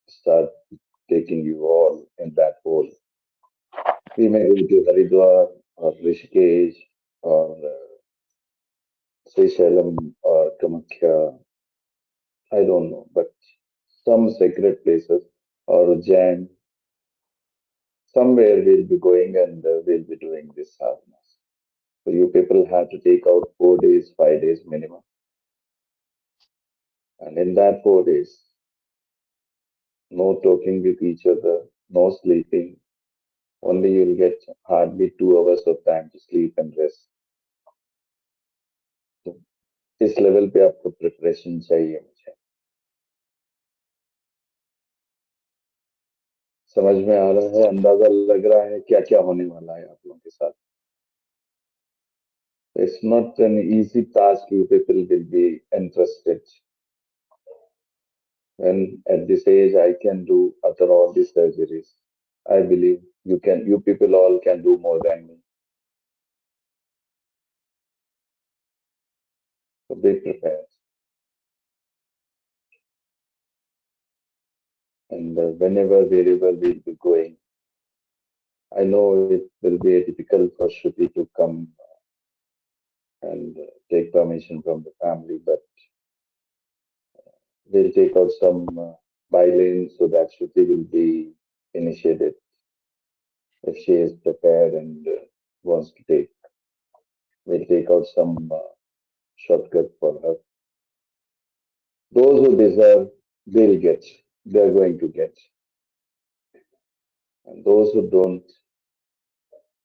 start taking you all in that hole, we may go to Haridwar or Rishikesh or Seychelles or Kamakhya, I don't know, but some sacred places or Jan, somewhere we'll be going, and we'll be doing this sadhana. So you people have to take out 4 days, 5 days minimum. And in that 4 days, no talking with each other, no sleeping. Only you'll get hardly 2 hours of time to sleep and rest. तो इस level पे आपको preparation चाहिए मुझे। समझ में आ रहा है, अंदाजा लग रहा है क्या क्या होने वाला है आप लोगों के साथ। It's not an easy task you people will be interested. When at this age I can do after all these surgeries, I believe you people all can do more than me. So be prepared. And whenever, wherever we'll be going, I know it will be difficult for Shruti to come and take permission from the family, but we'll take out some by lanes so that Shruti will be initiated. If she is prepared and wants to take, we'll take out some shortcut for her. Those who deserve, they'll get. They're going to get. And those who don't,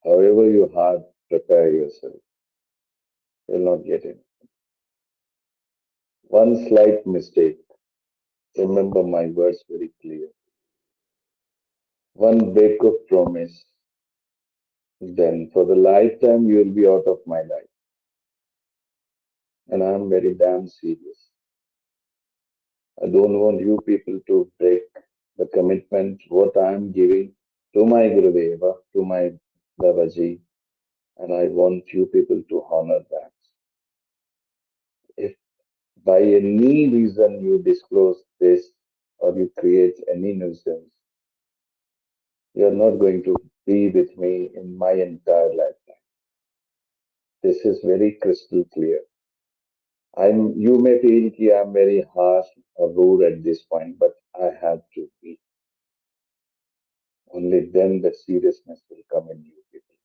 however you hard prepare yourself, you'll not get it. One slight mistake, remember my words very clear. One break of promise, then for the lifetime you will be out of my life. And I'm very damn serious. I don't want you people to break the commitment what I'm giving to my Gurudeva, to my Babaji, and I want you people to honor that. If by any reason you disclose this or you create any nuisance, you're not going to be with me in my entire lifetime. This is very crystal clear. You may feel that I'm very harsh or rude at this point, but I have to be. Only then the seriousness will come in you people.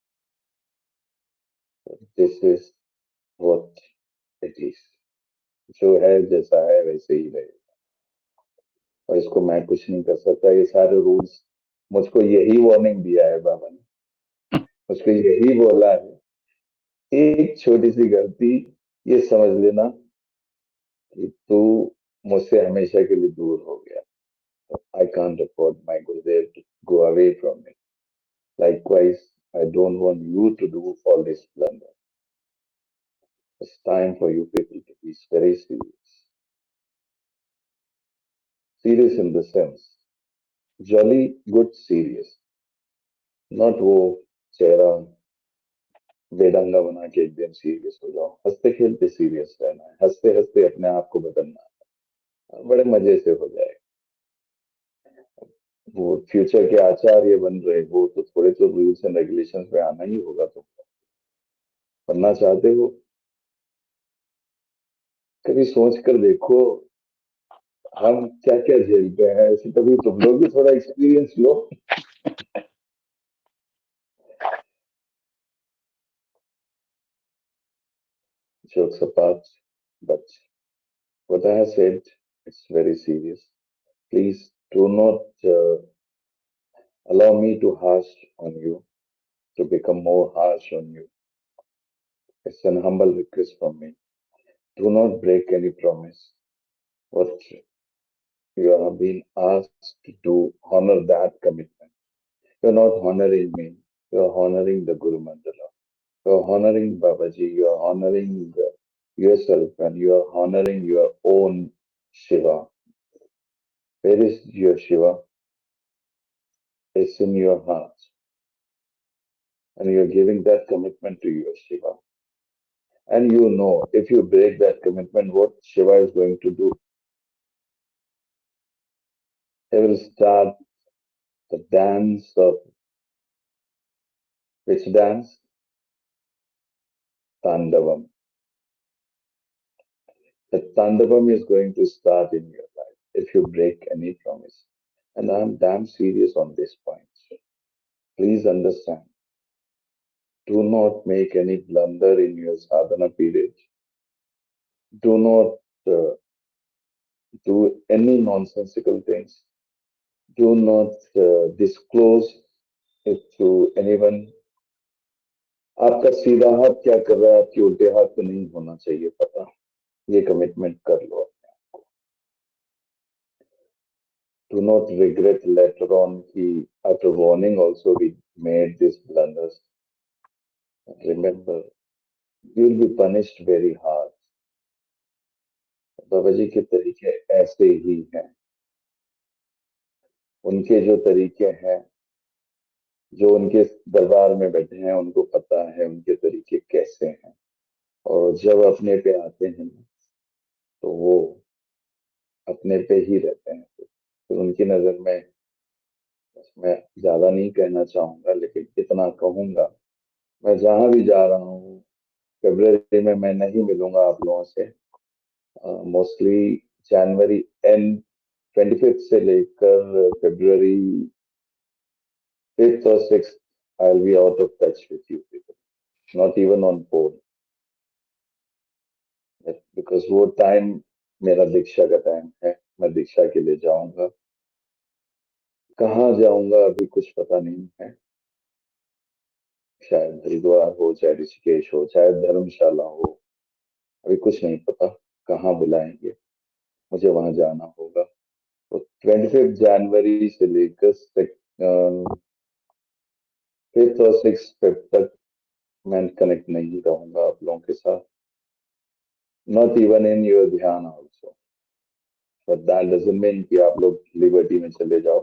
So this is what it is. जो है जैसा है वैसे ही रहे और इसको मैं कुछ नहीं कर सकता ये सारे रूल्स मुझको यही वार्निंग दिया है बाबा ने मुझको यही बोला है एक छोटी सी गलती ये समझ लेना कि तू मुझसे हमेशा के लिए दूर हो गया I can't afford my Gurudev to go away from me. Likewise, I don't want you to do all this blunder. It's time for you people to be very serious. Serious in the sense, jolly, good, serious. Not वो चेहरा बेढंगा बना के एक दिन serious हो जाओ हंसते खेलते सीरियस रहना है हंसते हंसते अपने आप को बदलना है बड़े मजे से हो जाए वो फ्यूचर के आचार्य बन रहे हो तो थोड़े तो रूल्स एंड रेगुलेशंस में आना ही होगा तुम बनना चाहते हो कभी सोच कर देखो हम क्या क्या झेलते हैं ऐसे तभी तुम लोग भी थोड़ा experience low jokes apart but what I have said it's very serious please do not allow me to harsh on you to become more harsh on you it's an humble request from me do not break any promise what you have been asked to do honor that commitment you're not honoring me you're honoring the Guru Mandala you're honoring Babaji you're honoring yourself and you're honoring your own Shiva where is your Shiva it's in your heart and you're giving that commitment to your Shiva and you know if you break that commitment what Shiva is going to do he will start the dance of which dance Tandavam the Tandavam is going to start in your life if you break any promise and I'm damn serious on this point please understand do not make any blunder in your sadhana period do not do any nonsensical things do not disclose it to anyone आपका सीधा हाथ क्या कर रहा है आपके उल्टे हाथ को नहीं होना चाहिए पता ये कमिटमेंट कर लो do not regret later on कि after warning also we made these blunders remember you will be punished very hard बाबा जी के तरीके ऐसे ही हैं उनके जो तरीके हैं जो उनके दरबार में बैठे हैं उनको पता है उनके तरीके कैसे हैं और जब अपने पे आते हैं तो वो अपने पे ही रहते हैं तो उनकी नजर में मैं ज्यादा नहीं कहना चाहूंगा लेकिन इतना कहूंगा मैं जहां भी जा रहा हूँ फरवरी में मैं नहीं मिलूंगा आप लोगों से मोस्टली जनवरी एंड 25 से लेकर फरवरी 5th और 6th I'll be out of touch with you people, not even on phone, because वो टाइम मेरा दीक्षा का टाइम है। मैं दीक्षा के लिए जाऊंगा, कहाँ जाऊंगा अभी कुछ पता नहीं है। शायद हरिद्वार हो, चाहे ऋषिकेश हो, चाहे धर्मशाला हो, अभी कुछ नहीं पता कहाँ बुलाएंगे, मुझे वहां जाना होगा। तो 25 जनवरी से लेकर 5th और 6th तक मैं कनेक्ट नहीं रहूंगा आप लोगों के साथ, नॉट इवन इन योर ध्यान also, but that doesn't mean कि आप लोग लिबर्टी में चले जाओ।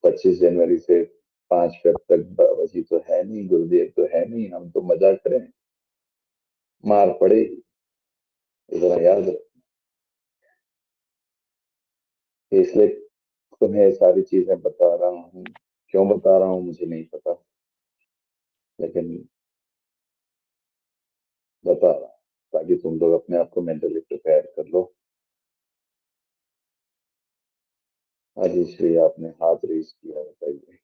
25 जनवरी से 5 फेब तक बाबा जी तो है नहीं, गुरुदेव तो है नहीं, हम तो मजा करें, मार पड़ेगी, जरा याद रखो। इसलिए तुम्हें सारी चीजें बता रहा हूँ, क्यों बता रहा हूँ मुझे नहीं पता, लेकिन बता रहा हूँ ताकि तुम लोग अपने आप को मेंटली प्रिपेयर कर लो। हाजी श्री, आपने हाथ रेज किया, बताइए।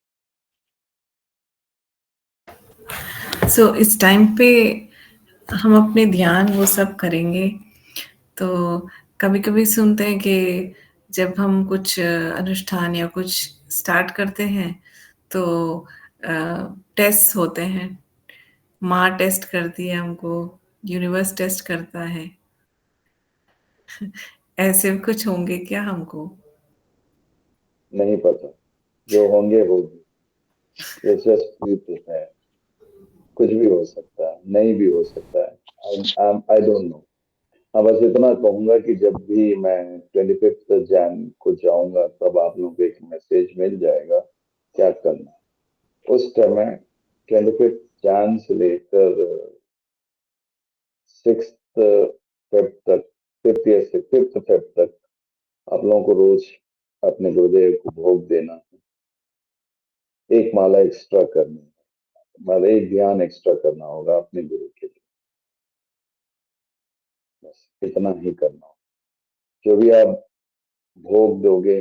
सो इस टाइम पे हम अपने ध्यान वो सब करेंगे। तो कभी कभी सुनते हैं कि जब हम कुछ अनुष्ठान या कुछ स्टार्ट करते हैं तो टेस्ट होते हैं, माँ टेस्ट करती है हमको, यूनिवर्स टेस्ट करता है। ऐसे कुछ होंगे क्या हमको?
नहीं पता, जो होंगे होगी, ये जस्ट है, कुछ भी हो सकता है, नहीं भी हो सकता है, आई डोंट नो। हाँ, बस इतना कहूंगा कि जब भी मैं 25 जैन को जाऊंगा तब आप लोगों को एक मैसेज मिल जाएगा क्या करना है। उस समय 25 जैन से लेकर 6 फेब तक, 5th फेब तक आप लोगों को रोज अपने गुरुदेव को भोग देना है, एक माला एक्स्ट्रा करनी है, मतलब एक ध्यान एक्स्ट्रा करना होगा अपने गुरु के लिए, बस इतना ही करना होगा। जो भी आप भोग दोगे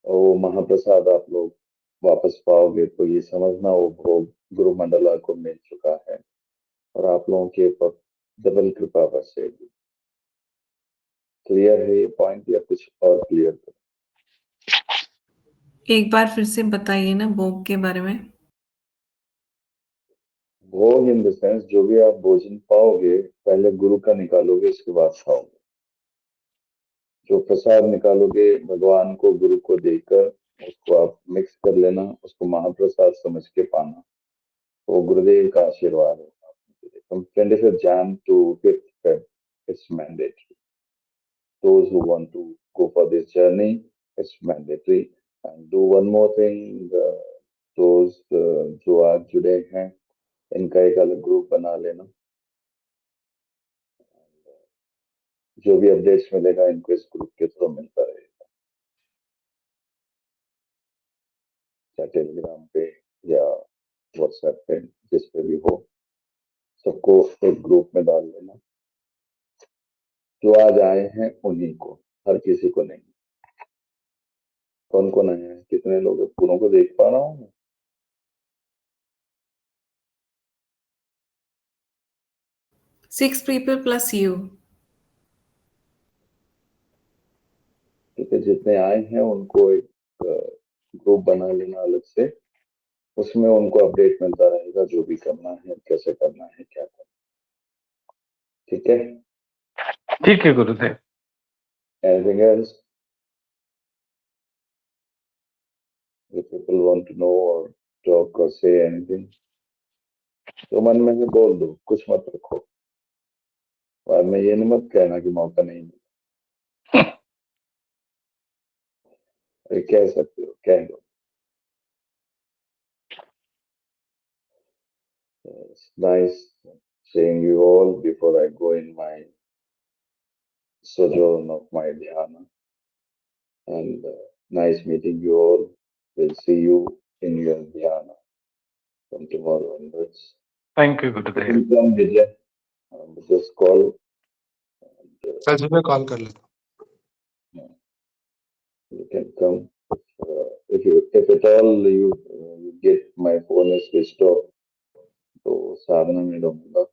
और वो महाप्रसाद आप लोग वापस पाओगे, तो ये समझना वो भोग गुरु मंडला को मिल चुका है और आप लोगों के ऊपर डबल कृपा बरसेगी। क्लियर है ये पॉइंट या कुछ और क्लियर करो?
एक बार फिर से बताइए ना भोग के बारे में।
भोग इन द सेंस, जो भी आप भोजन पाओगे पहले गुरु का निकालोगे, उसके बाद खाओगे। जो प्रसाद निकालोगे भगवान को, गुरु को देकर उसको आप मिक्स कर लेना, उसको महाप्रसाद समझ के पाना, वो गुरुदेव का आशीर्वाद होगा। From 25th Jan to 5th Feb, it's mandatory. Those who want to go for this journey, it's mandatory. And do one more thing, those जो आज जुड़े हैं, इनका एक अलग ग्रुप बना लेना। जो भी अपडेट्स मिलेगा इनको इस ग्रुप के थ्रू मिलता रहेगा, चाहे टेलीग्राम पे या व्हाट्सएप पे, जिस पे भी हो, सबको एक ग्रुप में डाल लेना। जो आज आए हैं उन्हीं को, हर किसी को नहीं। कौन कौन आए हैं, कितने लोग हैं, पूरों को देख पा रहा हूँ मैं?
6 people plus you.
क्योंकि जितने आए हैं उनको एक ग्रुप बना लेना अलग से, उसमें उनको अपडेट मिलता रहेगा जो भी करना है, कैसे करना है, क्या करना है। ठीक है?
ठीक है गुरुदेव।
Anything else? If people want to know or talk or say anything, तो मन में से बोल दो, कुछ मत रखो। बाद में ये नहीं मत कहना कि मौका नहीं मिला। ये कह सकते हो, कह दो। It's nice seeing you all before I go in my sojourn of my dhyana, and nice meeting you all. We'll see you in your dhyana from tomorrow onwards.
Thank you
You
Gurudev.
can come, Vijay. Just call. And,
कल सुबह call कर लेता
you can come if at all you gate my phone is switched off, तो साधना में रहूंगा,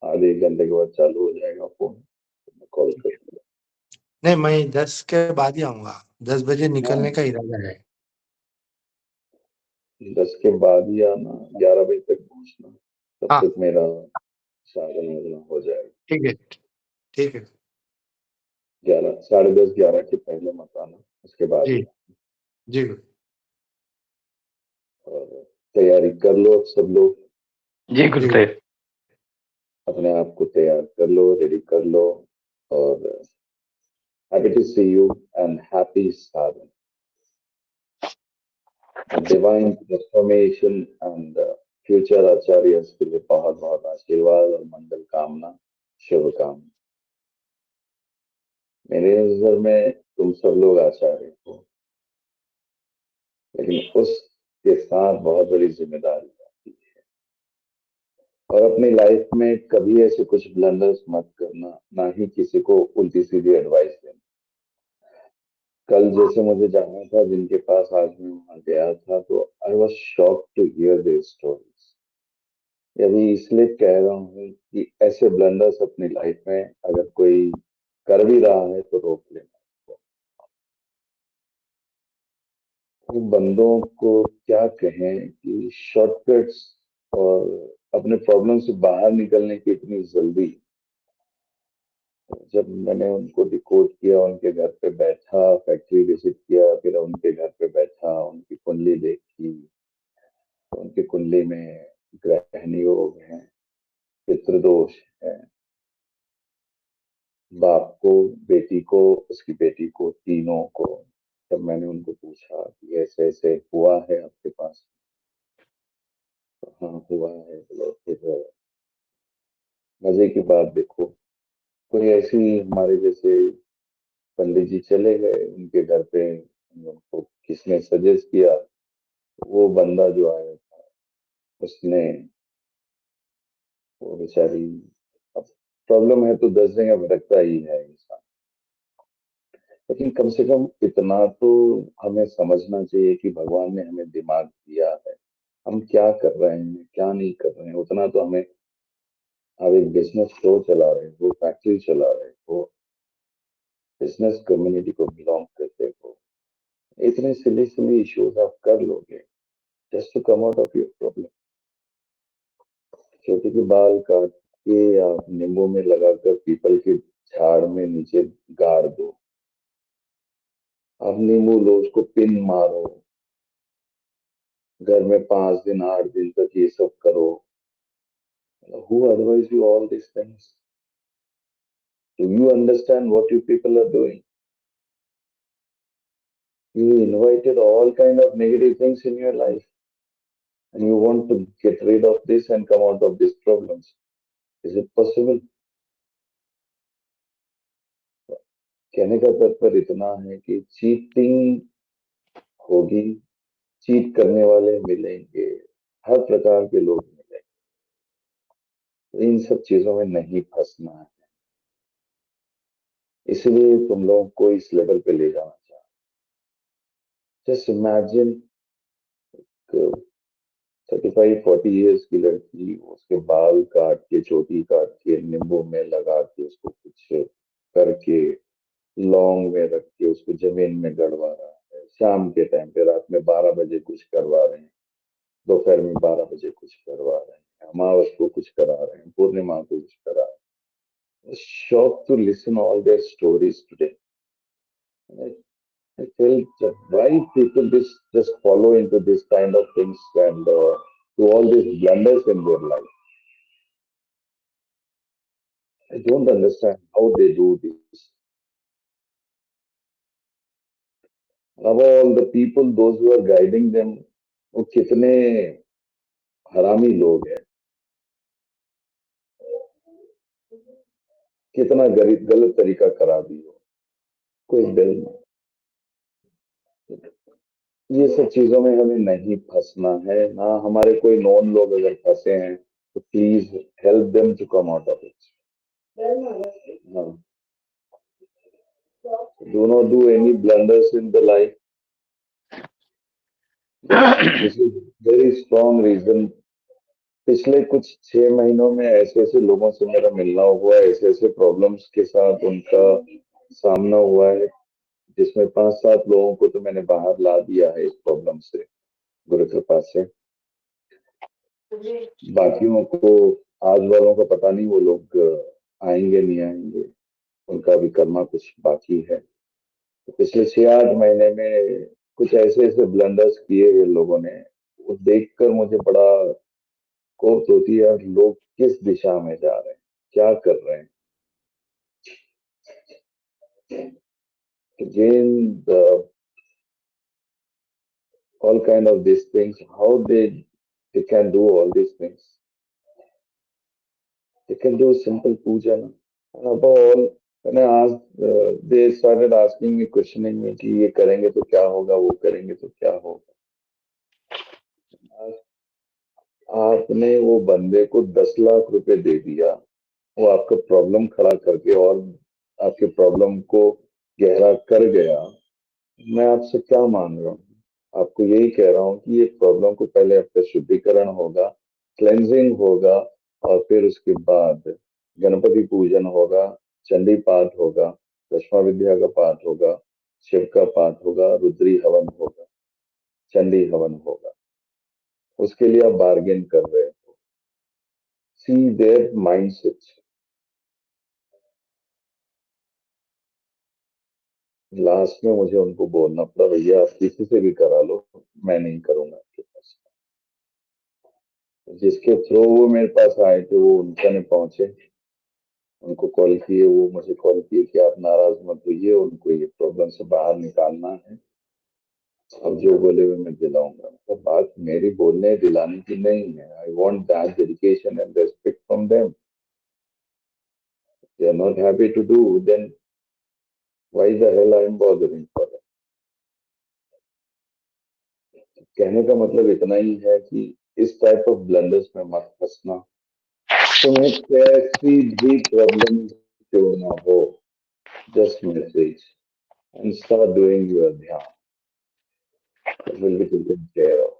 आधे एक घंटे के बाद चालू हो जाएगा फोन, मैं कॉल करूंगा।
नहीं, मैं 10 के बाद ही आऊंगा, 10 बजे निकलने
हाँ,
का इरादा है।
10 के बाद ही आना, 11 बजे तक पहुंचना, तब
हाँ,
तक मेरा साधन वगैरह हो जाएगा।
ठीक है, ठीक है।
11, 10:30, 11 के पहले मत आना, उसके बाद
जी,
ही।
जी।
और तैयारी कर लो सब लोग,
जी गुरुदेव।
अपने आप को तैयार कर लो, रेडी कर लो, और happy to see you and happy sadhana, divine transformation and future Acharya के लिए बहुत बहुत आशीर्वाद और मंगल कामना, शुभकामना। मेरे नजर में तुम सब लोग आचार्य हो, लेकिन उसके साथ बहुत बड़ी जिम्मेदारी आती है। और अपनी लाइफ में कभी ऐसे कुछ ब्लंडर्स मत करना, ना ही किसी को उल्टी सीधी एडवाइस देना। कल जैसे मुझे जाना था जिनके पास, आज मैं वहां गया था, तो I was shocked to hear their stories. अभी इसलिए कह रहा हूँ कि ऐसे ब्लंडर्स अपनी लाइफ में अगर कोई कर भी रहा है तो रोक लेना। तो बंदों को क्या कहें कि शॉर्टकट्स और अपने प्रॉब्लम से बाहर निकलने की इतनी जल्दी। जब मैंने उनको डिकोड किया, उनके घर पे बैठा, फैक्ट्री विजिट किया, फिर उनके घर पे बैठा, उनकी कुंडली देखी, तो उनकी कुंडली में ग्रहण योग है, पितृदोष है, बाप को, बेटी को, उसकी बेटी को, तीनों को। जब मैंने उनको पूछा कि ऐसे ऐसे हुआ है आपके पास, तो हाँ हुआ है, बोलो। फिर मजे की बात देखो, कोई ऐसी हमारे जैसे पंडित जी चले गए उनके घर पे, उनको किसने सजेस्ट किया, वो बंदा जो आया था उसने, वो बेचारी, अब प्रॉब्लम है तो 10 जगह भटकता ही है इंसान, लेकिन कम से कम इतना तो हमें समझना चाहिए कि भगवान ने हमें दिमाग दिया है, हम क्या कर रहे हैं क्या नहीं कर रहे हैं उतना तो हमें। आप एक बिजनेस स्टोर चला रहे हो, फैक्ट्री चला रहे हो, बिजनेस कम्युनिटी को बिलोंग करते हो, इतने सिली सिली इश्यूज आप कर लोगे just to come out of your problem. छोटे के बाल काट के आप नींबू में लगाकर पीपल के झाड़ में नीचे गाड़ दो, आप नींबू लो, उसको पिन मारो, घर में 5 दिन 8 दिन तक ये सब करो। Who advised you all these things? Do you understand what you people are doing? You invited all kind of negative things in your life, and you want to get rid of this and come out of these problems. Is it possible? कहने का तात्पर्य इतना है कि cheating होगी, cheat करने वाले मिलेंगे, हर प्रकार के लोग मिलेंगे, तो इन सब चीजों में नहीं फंसना है। इसलिए तुम लोगों को इस लेवल पे ले जाना चाहिए। जस्ट इमेजिन 35-40 ईयर्स की लड़की, उसके बाल काट के, चोटी काट के, नींबू में लगा के, उसको कुछ करके, लौंग में रख के उसको जमीन में गड़वा रहा है, शाम के टाइम पे, रात में 12 बजे कुछ करवा रहे हैं, दोपहर में 12 बजे कुछ करवा रहे हैं, अमावस को कुछ करा रहे हैं, पूर्णिमा को कुछ करा रहे हैं। Shock to listen all their stories today. I felt that why people just follow into this kind of things and do all these blunders in their life. I don't understand how they do this. Of all the people, those who are guiding them, वो कितने हरामी लोग हैं, कितना गलत तरीका करा दिया, कोई दिल नहीं। ये सब चीजों में हमें नहीं फंसना है, ना हमारे कोई नॉन लोग अगर फंसे हैं तो please help them to come out of it. हाँ, do not do any blunders in the life. This is very strong reason. पिछले कुछ 6 महीनों में ऐसे ऐसे लोगों से मेरा मिलना हुआ है, ऐसे ऐसे प्रॉब्लम्स के साथ उनका सामना हुआ है, जिसमें 5-7 लोगों को तो मैंने बाहर ला दिया है इस प्रॉब्लम से, गुरु कृपा से। बाकियों को, आज वालों का पता नहीं, वो लोग आएंगे नहीं आएंगे, उनका भी करना कुछ बाकी है। तो पिछले 6-8 महीने में कुछ ऐसे ऐसे ब्लंडर्स किए हैं लोगों ने, वो देखकर मुझे बड़ा कोफ्त होती है, यार लोग किस दिशा में जा रहे हैं, क्या कर रहे हैं। Again, all kind of these things, how they can do all these things. They can do simple puja. Na? And above all, when I asked, they started asking me, questioning me कि ये करेंगे तो क्या होगा, वो करेंगे तो क्या होगा। आपने वो बंदे को 10 लाख रुपए दे दिया, वो आपका प्रॉब्लम खड़ा करके और आपके प्रॉब्लम को गहरा कर गया। मैं आपसे क्या मांग रहा हूँ, आपको यही कह रहा हूँ कि ये प्रॉब्लम को पहले आपका शुद्धिकरण होगा, क्लेंजिंग होगा, और फिर उसके बाद गणपति पूजन होगा, चंडी पाठ होगा, दशमा विद्या का पाठ होगा, शिव का पाठ होगा, रुद्री हवन होगा, चंडी हवन होगा। उसके लिए आप बार्गेन कर रहे हो। सी देयर माइंडसेट। लास्ट में मुझे उनको बोलना पड़ा, भैया आप किसी से भी करा लो, मैं नहीं करूंगा आपके पास। जिसके थ्रू वो मेरे पास आए थे, वो उनका नहीं पहुंचे, उनको कॉल किए, वो मुझे कॉल किए कि आप नाराज मत होइए, उनको ये प्रॉब्लम से बाहर निकालना है, अब जो बोले हुए मैं दिलाऊंगा। तो बात मेरी बोलने दिलाने की नहीं है। I want that dedication and respect from them. They are not happy to do, then why the hell I am bothering for them. कहने का मतलब इतना ही है कि इस टाइप ऑफ ब्लंडर्स में मत फंसना। तुम्हें कैसी भी प्रॉब्लम क्यों ना हो, just message and start doing your dhyan. It will be taken care of.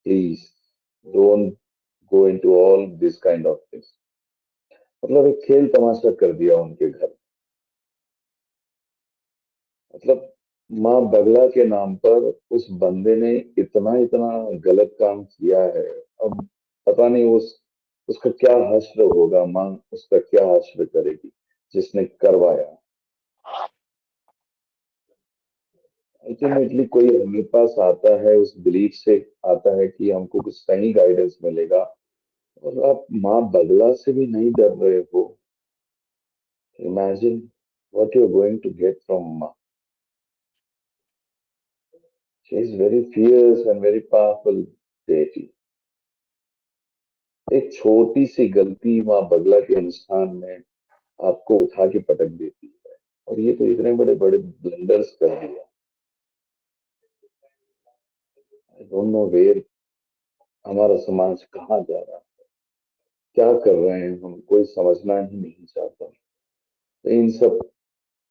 Please don't go into all this kind of things. मतलब एक खेल तमाशा कर दिया उनके घर। मतलब माँ बगला के नाम पर उस बंदे ने इतना इतना गलत काम किया है। अब पता नहीं उसका क्या हश्र होगा, माँ उसका क्या हश्र करेगी जिसने करवाया। अल्टीमेटली कोई हमारे पास आता है उस बिलीफ से, आता है कि हमको कुछ सही गाइडेंस मिलेगा, और आप माँ बगला से भी नहीं डर रहे हो। Imagine what you are going to get from Maa. She is very fierce and very powerful deity. एक छोटी सी गलती माँ बगला के अनुष्ठान में आपको उठा के पटक देती है, और ये तो इतने बड़े बड़े ब्लंडर्स कर दिया। आई डोंट नो वेयर हमारा समाज कहाँ जा रहा है, क्या कर रहे हैं हम, कोई समझना ही नहीं चाहता। तो इन सब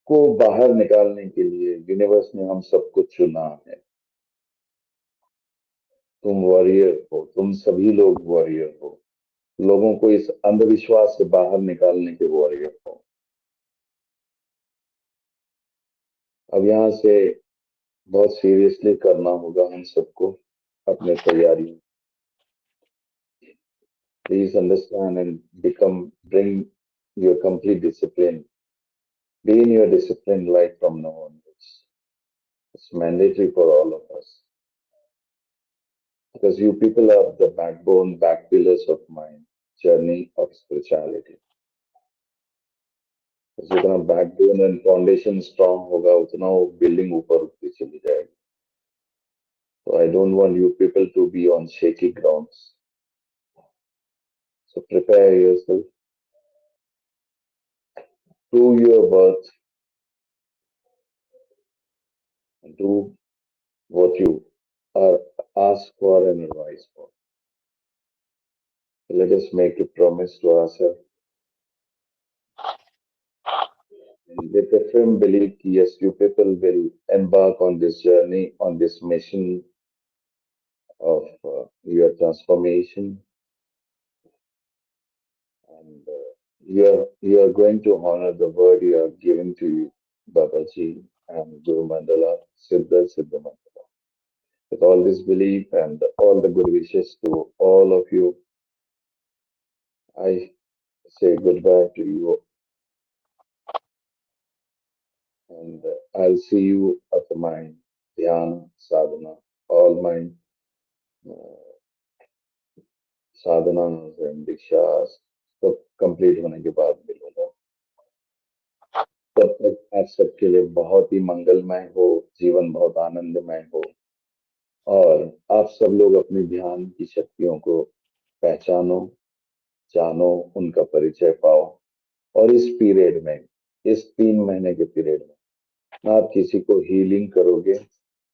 को बाहर निकालने के लिए यूनिवर्स ने हम सबको चुना है। तुम वॉरियर हो, तुम सभी लोग वॉरियर हो। लोगों को इस अंधविश्वास से बाहर निकालने के वॉरियर हो। अब यहाँ से बहुत सीरियसली करना होगा हम सबको अपने तैयारी। Please understand and bring your complete discipline. Be in your discipline life from now onwards. It's mandatory for all of us, because you people are the backbone, back pillars of my journey of spirituality. जितना backbone and foundation strong होगा, उतना वो building ऊपर उठती चली जाएगी। So I don't want you people to be on shaky grounds. So prepare yourself, prove your worth, and do what you are asked for and advised for. So let us make a promise to ourselves. And with a firm belief, yes, you people will embark on this journey, on this mission, of your transformation, and you are going to honor the word you have given to you, Babaji and Guru Mandala, Siddha Mandala. With all this belief and all the good wishes to all of you, I say goodbye to you, and I'll see you at my Dhyana Sadhana, all my uh, sadhanas and dikshas सब complete होने के बाद मिलूंगा। तब तक आप सबके लिए बहुत ही मंगलमय हो, जीवन बहुत आनंदमय हो, और आप सब लोग अपनी ध्यान की शक्तियों को पहचानो, जानो, उनका परिचय पाओ। और इस पीरियड में, इस 3 महीने के पीरियड में, ना आप किसी को हीलिंग करोगे,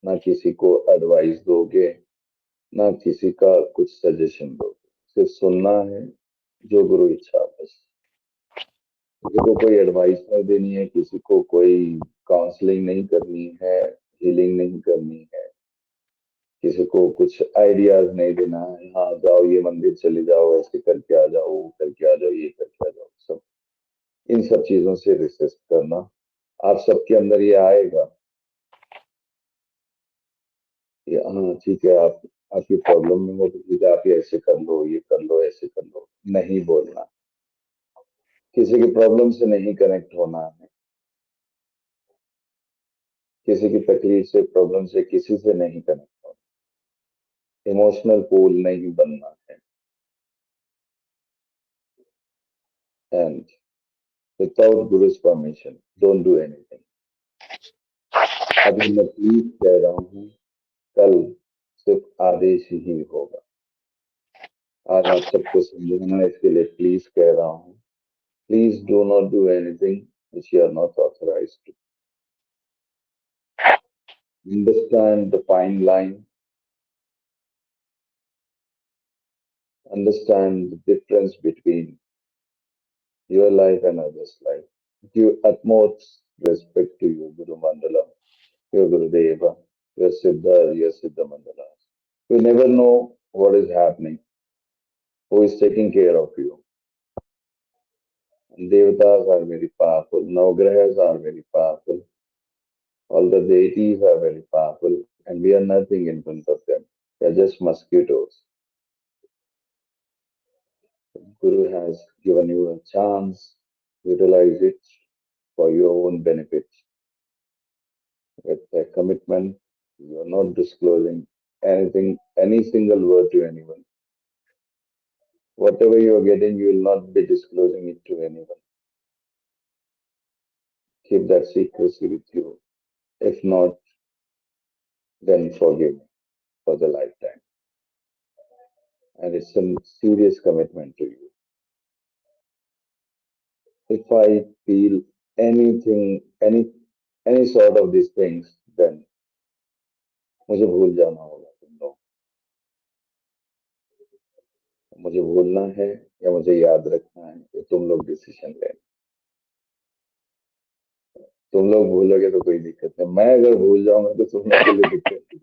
ना किसी को एडवाइस दोगे, ना किसी का कुछ सजेशन दोगे, सिर्फ सुनना है, जो गुरु इच्छा बस। किसी को कोई एडवाइस नहीं देनी है, किसी को कोई काउंसलिंग नहीं करनी है, हीलिंग नहीं करनी है, किसी को कुछ आइडियाज नहीं देना है, हाँ जाओ ये मंदिर चले जाओ, ऐसे करके आ जाओ, वो करके आ जाओ, ये करके आ जाओ, सब इन सब चीजों से रिसिस्ट करना। आप सबके अंदर ये आएगा कि हाँ ठीक है, आप आपकी प्रॉब्लम में हो तो ठीक है, आप ये ऐसे कर लो, ये कर लो, ऐसे कर लो, नहीं बोलना, किसी की प्रॉब्लम से नहीं कनेक्ट होना है, किसी की तकलीफ से, प्रॉब्लम से किसी से नहीं कनेक्ट होना, इमोशनल पूल नहीं बनना है। एंड विदाउट गुरु's परमिशन डोंट डू एनीथिंग। अभी मैं प्लीज कह रहा हूँ, कल सिर्फ आदेश ही होगा। आज आप सबको समझाना है, इसके लिए प्लीज कह रहा हूँ, please do not do anything which you are not authorized to. Understand the fine line, understand the difference between your life and others' life. Give utmost respect to your Guru Mandala, your Gurudeva, your Siddha, your Siddha Mandala. You never know what is happening, who is taking care of you. Devatas are very powerful, Navagrahas are very powerful, all the deities are very powerful, and we are nothing in front of them. They are just mosquitoes. Guru has given you a chance, utilize it for your own benefit. With a commitment, you are not disclosing anything, any single word to anyone. Whatever you are getting, you will not be disclosing it to anyone. Keep that secrecy with you. If not, then forgive me for the lifetime. And it's a serious commitment to you. If I feel anything, any sort of these things, then मुझे भूल जाना होगा तुम लोग। मुझे भूलना है या मुझे याद रखना है, ये तुम लोग डिसीजन लेना। तुम लोग भूलोगे तो कोई दिक्कत नहीं, मैं अगर भूल जाऊंगा तो तुम लोग के लिए दिक्कत नहीं।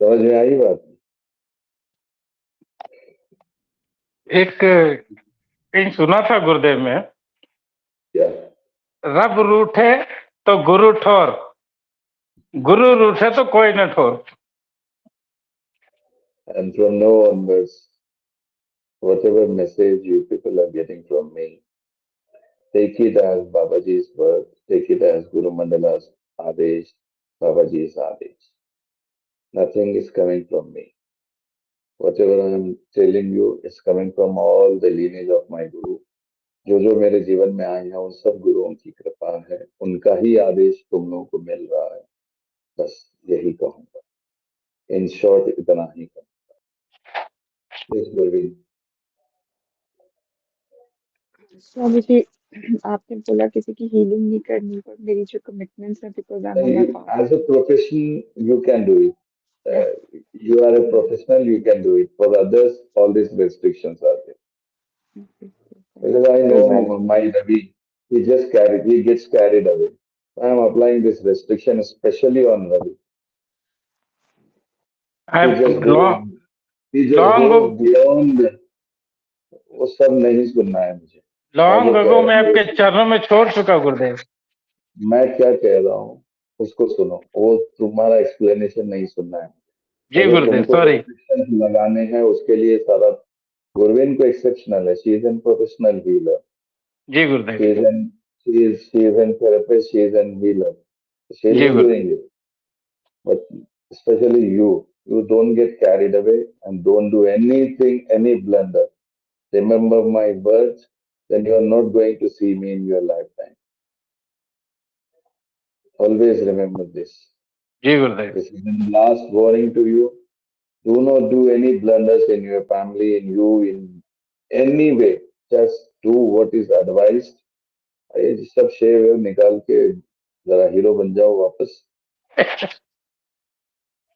समझ में आई बात?
एक कहीं सुना था गुरुदेव में,
क्या?
रब रूठे तो गुरु ठोर, गुरु रूठे तो कोई न ठोर।
And from now onwards, whatever message you people are getting from me, take it as Babaji's word, take it as Guru Mandala's Adesh, Babaji's Adesh. Nothing is coming from me. Whatever I am telling you is coming from all the lineage of my Guru. जो जो मेरे जीवन में आए हैं, उन सब गुरुओं की कृपा है, उनका ही आदेश तुम लोगों को मिल रहा है। बस यही कहूंगा, इन शॉर्ट इतना ही कहूंगा। प्लीज गुरवीन।
स्वामी जी, आपने बोला किसी की हीलिंग नहीं करनी, पर मेरी जो कमिटमेंट्स है, because I am on a
As a profession, you can do it. You are a professional, you can do it. For others, all these restrictions are there. Because I know my Ravi, he gets carried away. I am applying this restriction especially on Ravi.
I
just go,
long
you just go
long
beyond, वो सब नहीं सुनना है मुझे। मैं जो
long
कह
अगो
रहा
मैं
हूँ
आपके चरणों में छोड़ चुका गुरुदेव।
मैं क्या कह रहा हूँ उसको सुनो, वो तुम्हारा एक्सप्लेनेशन नहीं सुनना है।
जी
अगर
गुरुदेव,
तुमको
सॉरी।
रिस्ट्रिक्शन लगाने हैं उसके लिए सारा, गुरविन को एक्सेप्शनल है, she is an professional healer,
जी Gurudev.
she is an therapist, she is an healer, she
ji
is
Gurudev.
doing it. But especially you don't get carried away and don't do anything, any blunder. Remember my words, then you are not going to see me in your lifetime. Always remember this.
Ji Gurudev.
This is the last warning to you. Do not do any blunders in your family, in you, in any way. Just do what is advised. ये सब शेव wave निकाल के जरा hero बन जाओ वापस।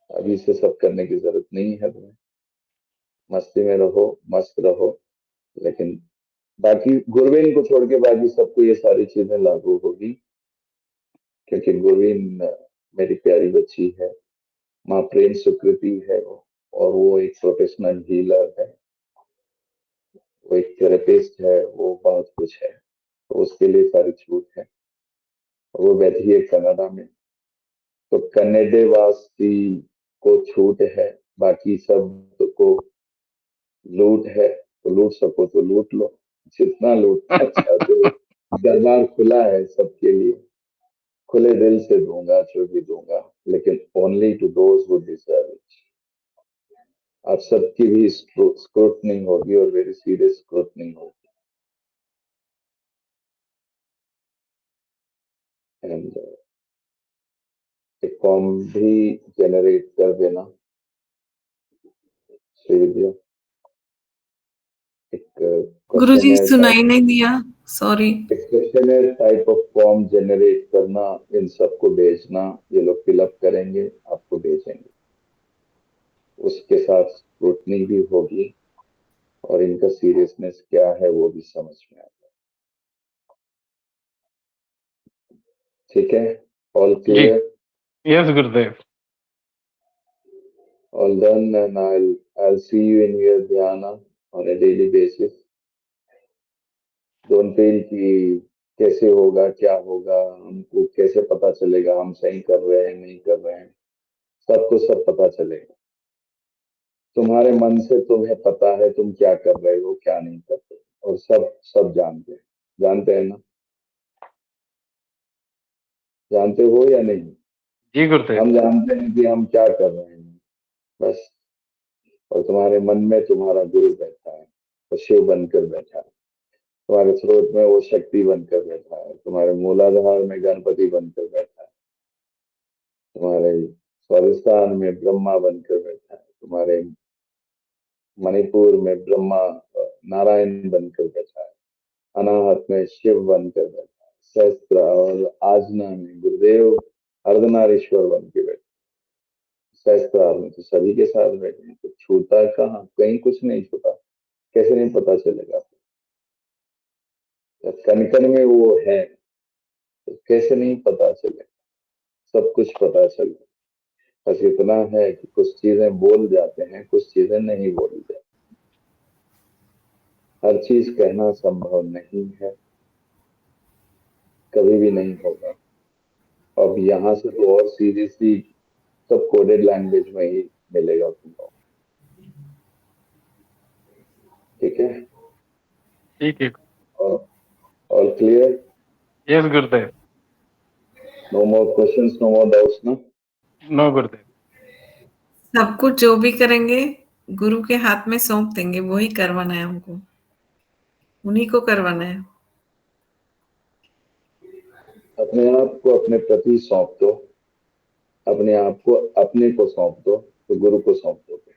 अभी से सब करने की जरूरत नहीं है तुम्हें। मस्ती में रहो, मस्त रहो, लेकिन बाकी गुरवीन को छोड़ के बाकी सबको ये सारी चीजें लागू होगी, क्योंकि गुरवीन मेरी प्यारी बच्ची है, माँ प्रेम सुकृति है वो, और वो एक प्रोफेशनल हीलर है, वो एक थेरेपिस्ट है, वो बहुत कुछ है, तो उसके लिए सारी छूट है। वो बैठी है कनाडा में, तो कन्नेडे वासी को छूट है, बाकी सब को लूट है, तो लूट सको तो लूट लो, जितना लूटना चाहते हो। दरबार खुला है सबके लिए, खुले दिल से दूंगा जो भी दूंगा, लेकिन only to those who deserve it. आप सबकी भी स्क्रूटनी होगी, और वेरी सीरियस स्क्रूटनी होगी। एंड एक फॉर्म भी जनरेट कर देना श्रीविद्या, एक
गुरुजी
क्वेश्चनर
सुनाई नहीं दिया, sorry.
Questioner type of form generate करना, इन सबको भेजना, ये लोग फिलअप करेंगे, आपको भेजेंगे, उसके साथ स्क्रूटनी भी होगी, और इनका सीरियसनेस क्या है वो भी समझ में आएगा। ठीक है, all
ji.
Clear?
Yes Gurudev.
All done, and I'll see you in your dhyana on a daily basis. Don't feel कि कैसे होगा, क्या होगा, हमको कैसे पता चलेगा हम सही कर रहे हैं नहीं कर रहे हैं। सबको सब पता चलेगा। तुम्हारे मन से तुम्हें पता है तुम क्या कर रहे हो, क्या नहीं कर रहे हो, और सब जानते हैं ना? जानते हो या नहीं?
जी गुरुदेव।
हम जानते हैं कि हम क्या कर रहे हैं बस। और तुम्हारे मन में तुम्हारा गुरु बैठा है, और शिव बनकर बैठा है, तुम्हारे स्रोत में वो शक्ति बनकर बैठा है, तुम्हारे मूलाधार में गणपति बनकर बैठा है, तुम्हारे स्वादिष्ठान में ब्रह्मा बनकर बैठा है, तुम्हारे मणिपुर में ब्रह्मा नारायण बनकर बैठा है, अनाहत में शिव बनकर बैठा है, सहस्त्र और आजना में गुरुदेव अर्धनारीश्वर बन के बैठे। सहस्त्रार में तो सभी के साथ बैठे हैं, तो छूटा कहाँ? कहीं कुछ नहीं छूटा। कैसे नहीं पता चलेगा? कण कण में वो है, तो कैसे नहीं पता चलेगा? सब कुछ पता चलेगा। बस इतना है कि कुछ चीजें बोल जाते हैं, कुछ चीजें नहीं बोली जाती। हर चीज कहना संभव नहीं है, कभी भी नहीं होगा। अब यहाँ से तो और सीरियसली सब कोडेड लैंग्वेज में ही मिलेगा तुमको। ठीक है?
ठीक है।
और clear?
Yes Gurudev.
No more questions, no more doubts ना?
नो गुरुदेव।
सब कुछ जो भी करेंगे गुरु के हाथ में सौंप देंगे, वही करवाना है हमको, उन्हीं को करवाना है।
अपने आप को अपने प्रति सौंप दो, अपने आप को अपने को सौंप दो, तो गुरु को सौंप दोगे।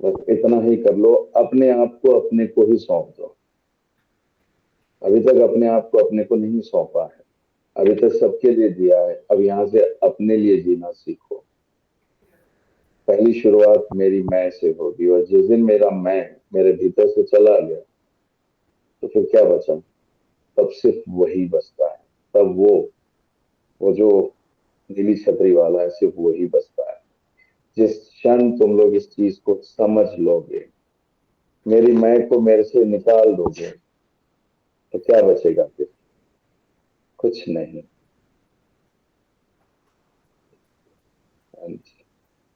बस इतना ही कर लो, अपने आप को अपने को ही सौंप दो। अभी तक अपने आप को अपने को नहीं सौंपा है, अभी तक सबके लिए दिया है। अब यहाँ से अपने लिए जीना सीखो। पहली शुरुआत मेरी मैं से होगी, और जिस दिन मेरा मैं मेरे भीतर से चला गया, तो फिर क्या बचा? तब सिर्फ वही बचता है। तब वो जो नीली छतरी वाला है, सिर्फ वही बचता है। जिस क्षण तुम लोग इस चीज को समझ लोगे, मेरी मैं को मेरे से निकाल दोगे, तो क्या बचेगा फिर? कुछ नहीं. And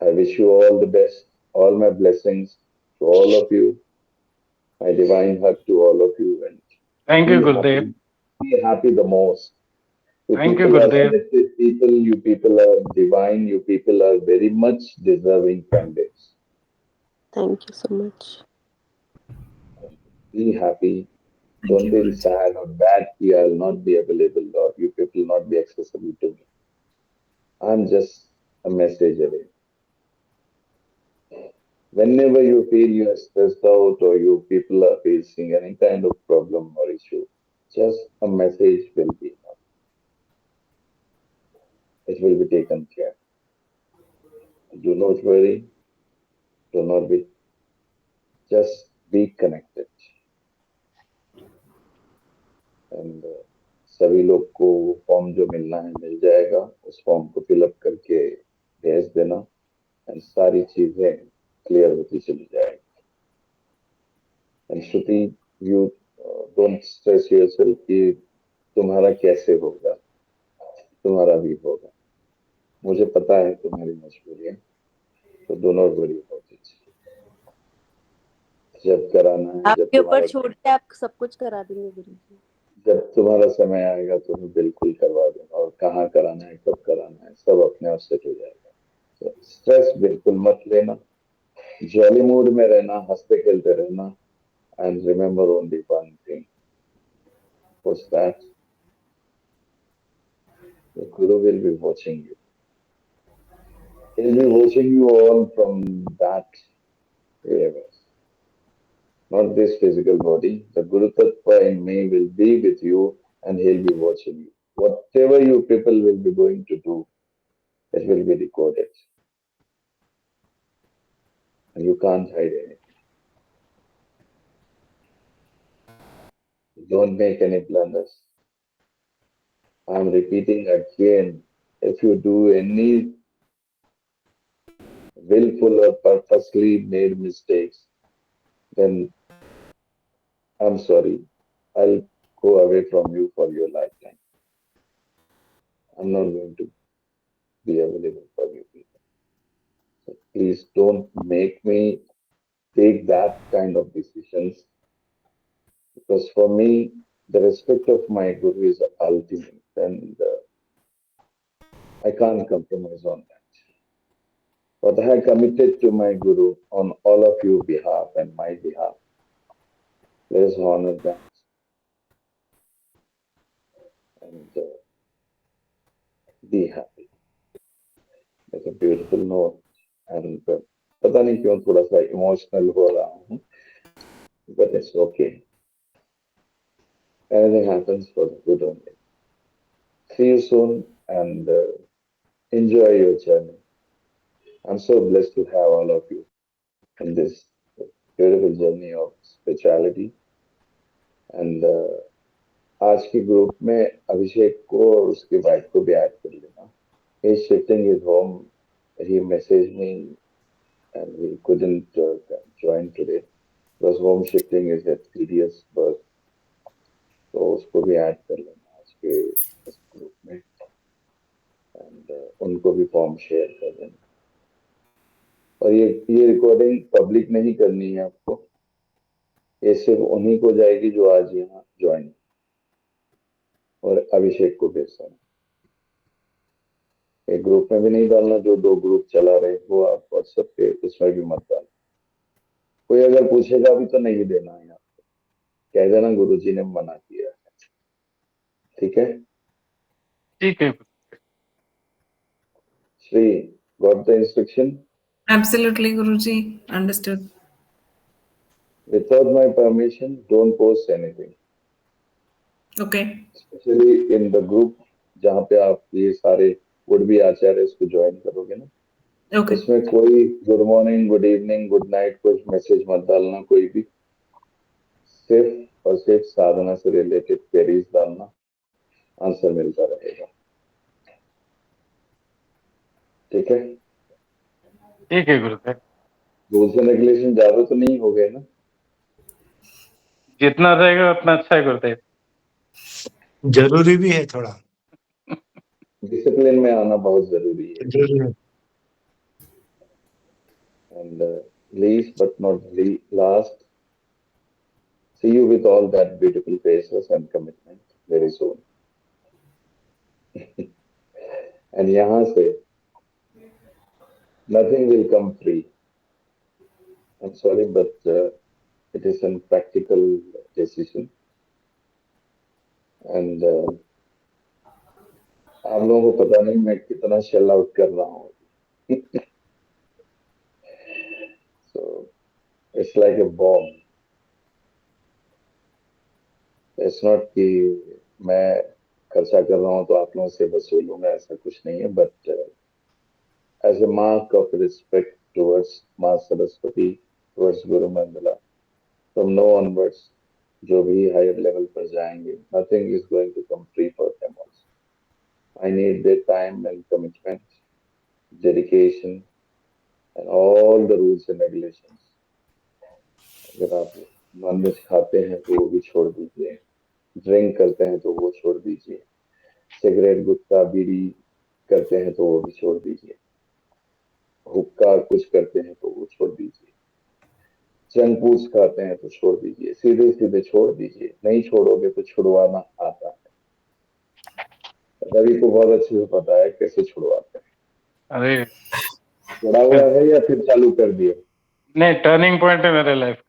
I wish you all the best, all my blessings to all of you, my divine hug to all of you, and
Thank you,
be
Gurudev.
happy, be happy the most. You
Thank you,
people are
Gurudev.
selected people, you people are divine, you people are very much deserving candidates.
Thank you so much.
Be happy.
Thank
Don't
you,
feel
Guruji.
sad or bad. I'll not be available or you people not be accessible to me. I'm just a message away. Whenever you feel you are stressed out or you people are facing any kind of problem or issue, just a message will be enough. It will be taken care. Do not worry. Do not be. Just be connected. And सभी लोग को form जो मिलना है मिल जाएगा. उस form को fill up करके भेज देना एंड सारी चीजें क्लियर होती चली जाएगी. And Shruti, you don't stress yourself कि तुम्हारा कैसे होगा. तुम्हारा भी होगा. मुझे पता है तुम्हारी मजबूरी है, तो do not worry about it. जब कराना है, जब
आपके ऊपर
तुम्हारा
छोड़ के आप सब कुछ करा देंगे गुरुजी.
जब तुम्हारा समय आएगा तो मैं बिल्कुल करवा दूंगा. और कहाँ कराना है, कब कराना है, सब अपने आप सेट हो जाएगा. तो स्ट्रेस बिल्कुल मत लेना. जॉली मूड में रहना, हंसते खेलते रहना. And remember only one thing. What's that? The Guru will be watching you. He'll be watching you all from that universe. Not this physical body. The Guru Tattva in me will be with you and he'll be watching you. Whatever you people will be going to do, it will be recorded. And you can't hide anything. Don't make any blunders. I'm repeating again, if you do any willful or purposely made mistakes, then I'm sorry. I'll go away from you for your lifetime. I'm not going to be available for you people. So please don't make me take that kind of decisions, because for me, the respect of my Guru is ultimate, and I can't compromise on that. But I have committed to my Guru on all of your behalf and my behalf. Let us honor that. And be happy. It's a beautiful note. And पता नहीं क्यों थोड़ा सा emotional हो रहा हूँ, but it's okay. Anything happens for the good only. See you soon and enjoy your journey. I'm so blessed to have all of you in this beautiful journey of spirituality. And आज के group में अभिषेक को और उसकी wife को भी add कर लेना. He's shifting his home. He messaged me and he couldn't join today because home shifting is a tedious work. तो उसको भी ऐड कर लेना आज के इस ग्रुप में. एंड उनको भी फॉर्म शेयर कर देना. और ये रिकॉर्डिंग पब्लिक नहीं करनी है आपको. ये सिर्फ उन्हीं को जाएगी जो आज यहाँ ज्वाइन, और अभिषेक को भेज देना. एक ग्रुप में भी नहीं डालना. जो 2 ग्रुप चला रहे वो आप व्हाट्सएप पे उसमें भी मत डालना. कोई अगर पूछेगा भी तो नहीं देना है आपको. कह देना गुरुजी ने मना किया है. ठीक है.
ठीक है.
Shri, got the instruction?
Absolutely, Guruji. Understood.
Without my permission, don't post anything.
Okay.
Especially in the group जहाँ पे आप ये सारे वुड-बी आचार्य इसको ज्वाइन करोगे ना,
Okay.
उसमें कोई good morning, good evening, good night कुछ मैसेज मत डालना. कोई भी सिर्फ और सिर्फ साधना से रिलेटेड क्वेरीज डालना. आंसर मिलता रहेगा. ठीक है.
ठीक है गुरुदेव,
रूल्स एंड रेगुलेशन ज्यादा तो नहीं हो गए ना?
जितना रहेगा उतना अच्छा है गुरुदेव।
जरूरी भी है थोड़ा,
डिसिप्लिन में आना बहुत जरूरी है।
जरूरी है।
And least but not last, see you with all that beautiful faces and commitment very soon. And यहाँ से nothing will come free. I'm sorry, but it is a practical decision. And आप लोगों को पता नहीं मैं कितना शेल आउट कर रहा हूँ। So it's like a bomb. It's not कि मैं खर्चा कर रहा हूँ तो आप लोगों से वसूलूंगा, ऐसा कुछ नहीं है। But as a mark of respect towards माँ Saraswati, towards Guru Mandala, from now onwards, जो भी higher level पर जाएंगे, nothing is going to come free for them also. I need their time and commitment, dedication, and all the rules and regulations. अगर आप nonveg खाते हैं तो वो भी छोड़ दीजिए, ड्रिंक करते हैं तो वो छोड़ दीजिए, सिगरेट गुटखा बीड़ी करते हैं तो वो भी छोड़ दीजिए, हुक्का कुछ करते हैं तो वो छोड़ दीजिए, जंक फूड्स खाते हैं तो छोड़ दीजिए, सीधे सीधे छोड़ दीजिए। नहीं छोड़ोगे तो छुड़वाना आता है। रवि को बहुत अच्छे से पता है कैसे छुड़वाते हैं।
अरे
छोड़ा हुआ है या फिर चालू कर दिया?
नहीं, टर्निंग पॉइंट है मेरे लाइफ का।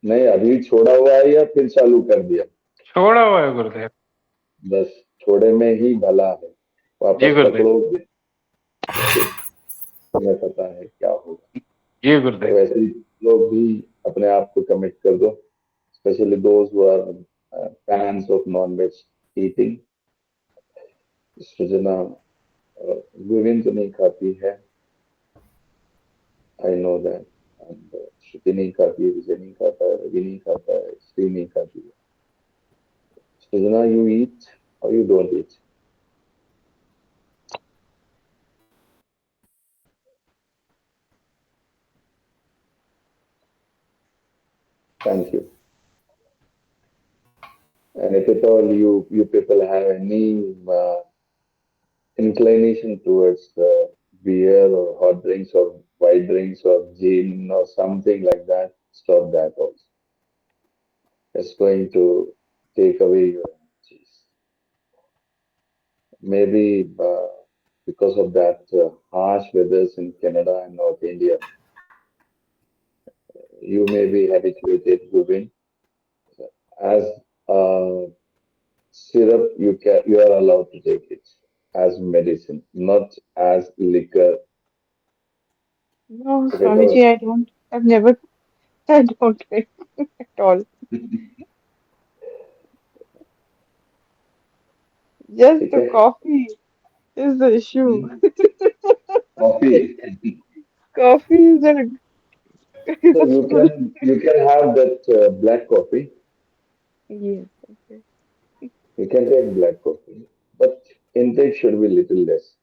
नहीं, अभी छोड़ा हुआ है या फिर चालू कर दिया?
छोड़ा हुआ है गुरुदेव।
बस छोड़े में ही भला है,
जी
वापस
गुरुदेव।
पकड़ोगे तुम्हें पता है क्या होगा।
जी
तो
गुरुदेव।
वैसे ही लोग भी अपने आप को कमिट कर दो, specially those who are fans of non-veg eating. Srijana Govind तो नहीं खाती है, आई नो दैट। श्रुति नहीं खाती है, विजय नहीं खाता है, रवि नहीं खाता है, श्री नहीं खाती है। सृजना, यू ईट और you don't eat? Thank you. And if at all you people have any inclination towards beer or hot drinks or white drinks or gin or something like that, stop that also. It's going to take away your energies. Maybe because of that harsh weathers in Canada and North India, you may be habituated to win. As syrup, you are allowed to take it as medicine, not as liquor.
No,
If at
Swamiji, I don't. I don't drink at all. Just the
Okay.
coffee is the issue.
Coffee.
Coffee is a
So you can have that black coffee.
yes. Okay.
You can take black coffee, but intake should be little less.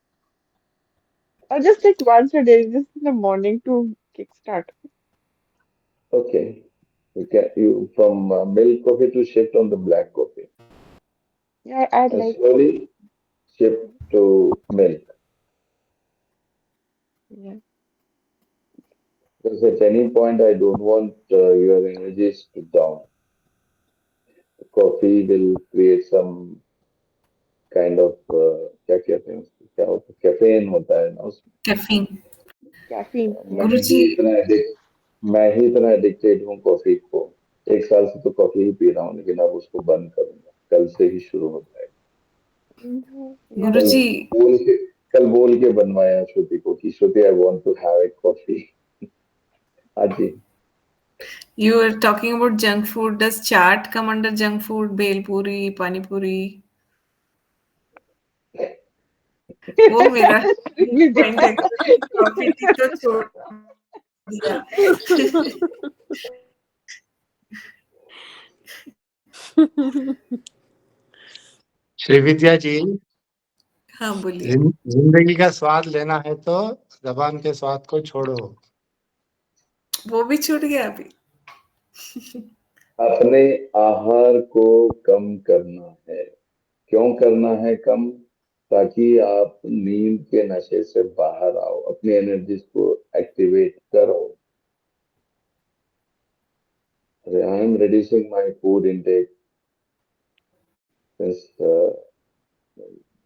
I'll just take once a day, just in the morning to kickstart.
Okay. You from milk coffee to shift on the black coffee
Yeah, I'd
and
like to.
slowly shift to milk.
Yeah.
Because at any point I don't want your energies to down. Coffee will create some kind of क्या कहते हैं उसको, क्या होता है, caffeine होता है ना उसमें।
कैफीन।
Caffeine.
गुरुजी,
मैं ही इतना एडिक्टेड हूँ कॉफी को। एक साल से तो कॉफी ही पी रहा हूँ, लेकिन अब उसको बंद करूंगा, कल से ही शुरू हो जाएगा।
Yeah.
गुरुजी,
कल बोल के बनवाया श्रुति को कि Shruti I want to have a coffee. हाँ जी।
you were talking about junk food. Does chaat come under junk food? Bhel puri, pani puri? वो मेरा पॉइंट है। कॉफी थी तो छोड़ दिया।
श्रीविद्या जी,
हाँ बोलिए।
जिंदगी का स्वाद लेना है तो जबान के स्वाद को छोड़ो।
वो भी छूट गया अभी।
अपने आहार को कम करना है। क्यों करना है कम? ताकि आप नींद के नशे से बाहर आओ, अपनी एनर्जीज को एक्टिवेट करो। I am reducing my food intake since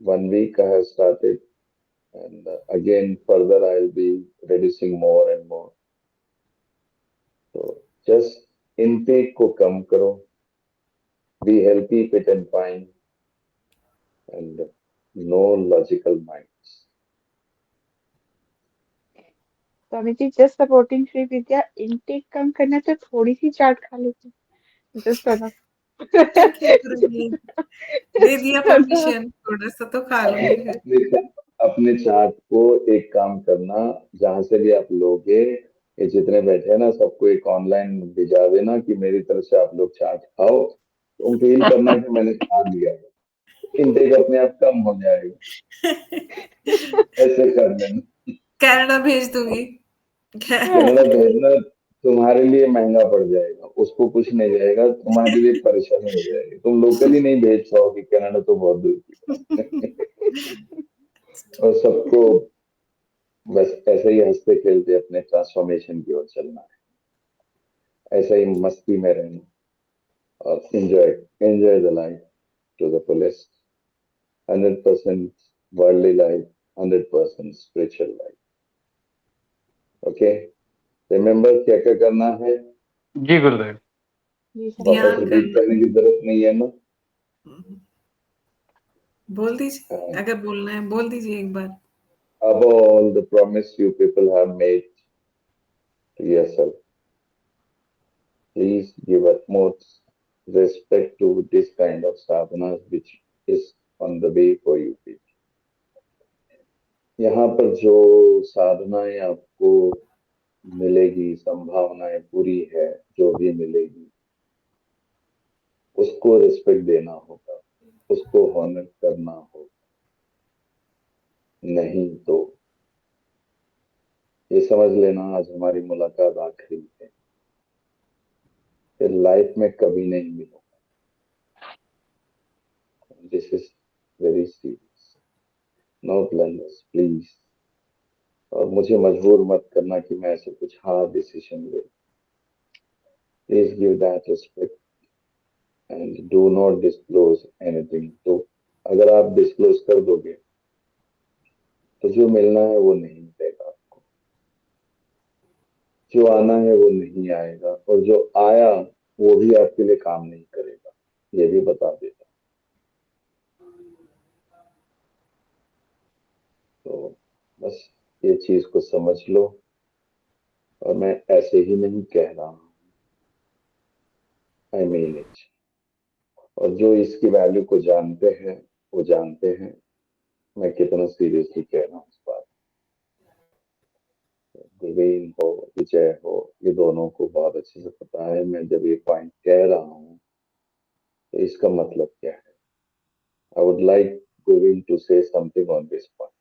1 week I have started, and again further I'll be reducing more and more. So just intake को कम करो, be healthy, fit and fine, and no logical minds.
Swami ji just supporting Shri Vidya, intake कम करना है तो थोड़ी सी चाट खा लेते, just
ठीक है गुरुजी, दे दिया परमिशन, थोड़ा सा तो खा लूंगी फिर।
अपने अपने चाट को एक काम करना, जहां से भी आप लोगे, ये जितने बैठे हैं ना, सबको एक ऑनलाइन भेजा देना कि मेरी तरफ से आप लोग चाट खाओ, तुम फील करना कि मैंने खा लिया, इनटेक अपने आप कम हो जाएगा। ऐसे कर लेना।
कनाडा भेज दूंगी।
कनाडा भेजना तुम्हारे लिए महंगा पड़ जाएगा, उसको कुछ नहीं जाएगा, तुम्हारे लिए परेशानी हो जाएगी, तुम लोकली नहीं भेज पाओगे, कनाडा तो बहुत दूर की बात है। और सबको बस ऐसे ही हंसते खेलते अपने ट्रांसफॉर्मेशन की ओर चलना है, ऐसे ही मस्ती में रहना और enjoy enjoy the life to the fullest. 100% worldly life, 100% spiritual life. Okay, remember क्या क्या करना है,
जी गुरुदेव।
जी सर।
वापस
ध्यान
रिपीट
करना।
करने की जरूरत नहीं है ना?
बोल दीजिए, अगर बोलना है बोल दीजिए एक बार।
Above all, the promise you people have made to yourself, please give utmost respect to this kind of sadhanas which is on the way for you people. यहाँ पर जो साधनाएं आपको मिलेगी, संभावनाएं पूरी है, जो भी मिलेगी उसको रिस्पेक्ट देना होगा, उसको हॉनर करना होगा, नहीं तो ये समझ लेना आज हमारी मुलाकात आखिरी है, फिर लाइफ में कभी नहीं मिलूंगा। This is very serious, no blunders please. और मुझे मजबूर मत करना कि मैं ऐसे कुछ हार्ड डिसीजन ले। Please give that respect and do not disclose anything. तो अगर आप डिस्क्लोज कर दोगे तो जो मिलना है वो नहीं मिलेगा आपको, जो आना है वो नहीं आएगा, और जो आया वो भी आपके लिए काम नहीं करेगा, ये भी बता देता। तो बस ये चीज को समझ लो, और मैं ऐसे ही नहीं कह रहा हूँ, आई मीन इट। और जो इसकी वैल्यू को जानते हैं वो जानते हैं मैं कितना सीरियसली कह रहा हूँ इस बात। गुरवीन हो, विजय हो, ये दोनों को बहुत अच्छे से पता है मैं जब ये पॉइंट कह रहा हूँ तो इसका मतलब क्या है। I would like Gurveen to say something on this point.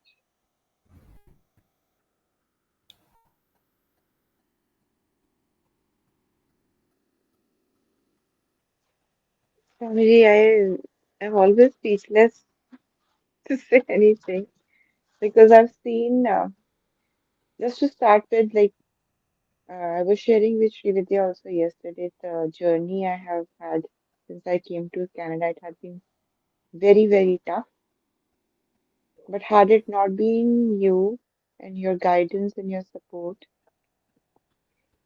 Swami ji, I'm always speechless to say anything because I've seen, just to start with, like, I was sharing with Srividya also yesterday the journey I have had since I came to Canada. It had been very, very tough. But had it not been you and your guidance and your support,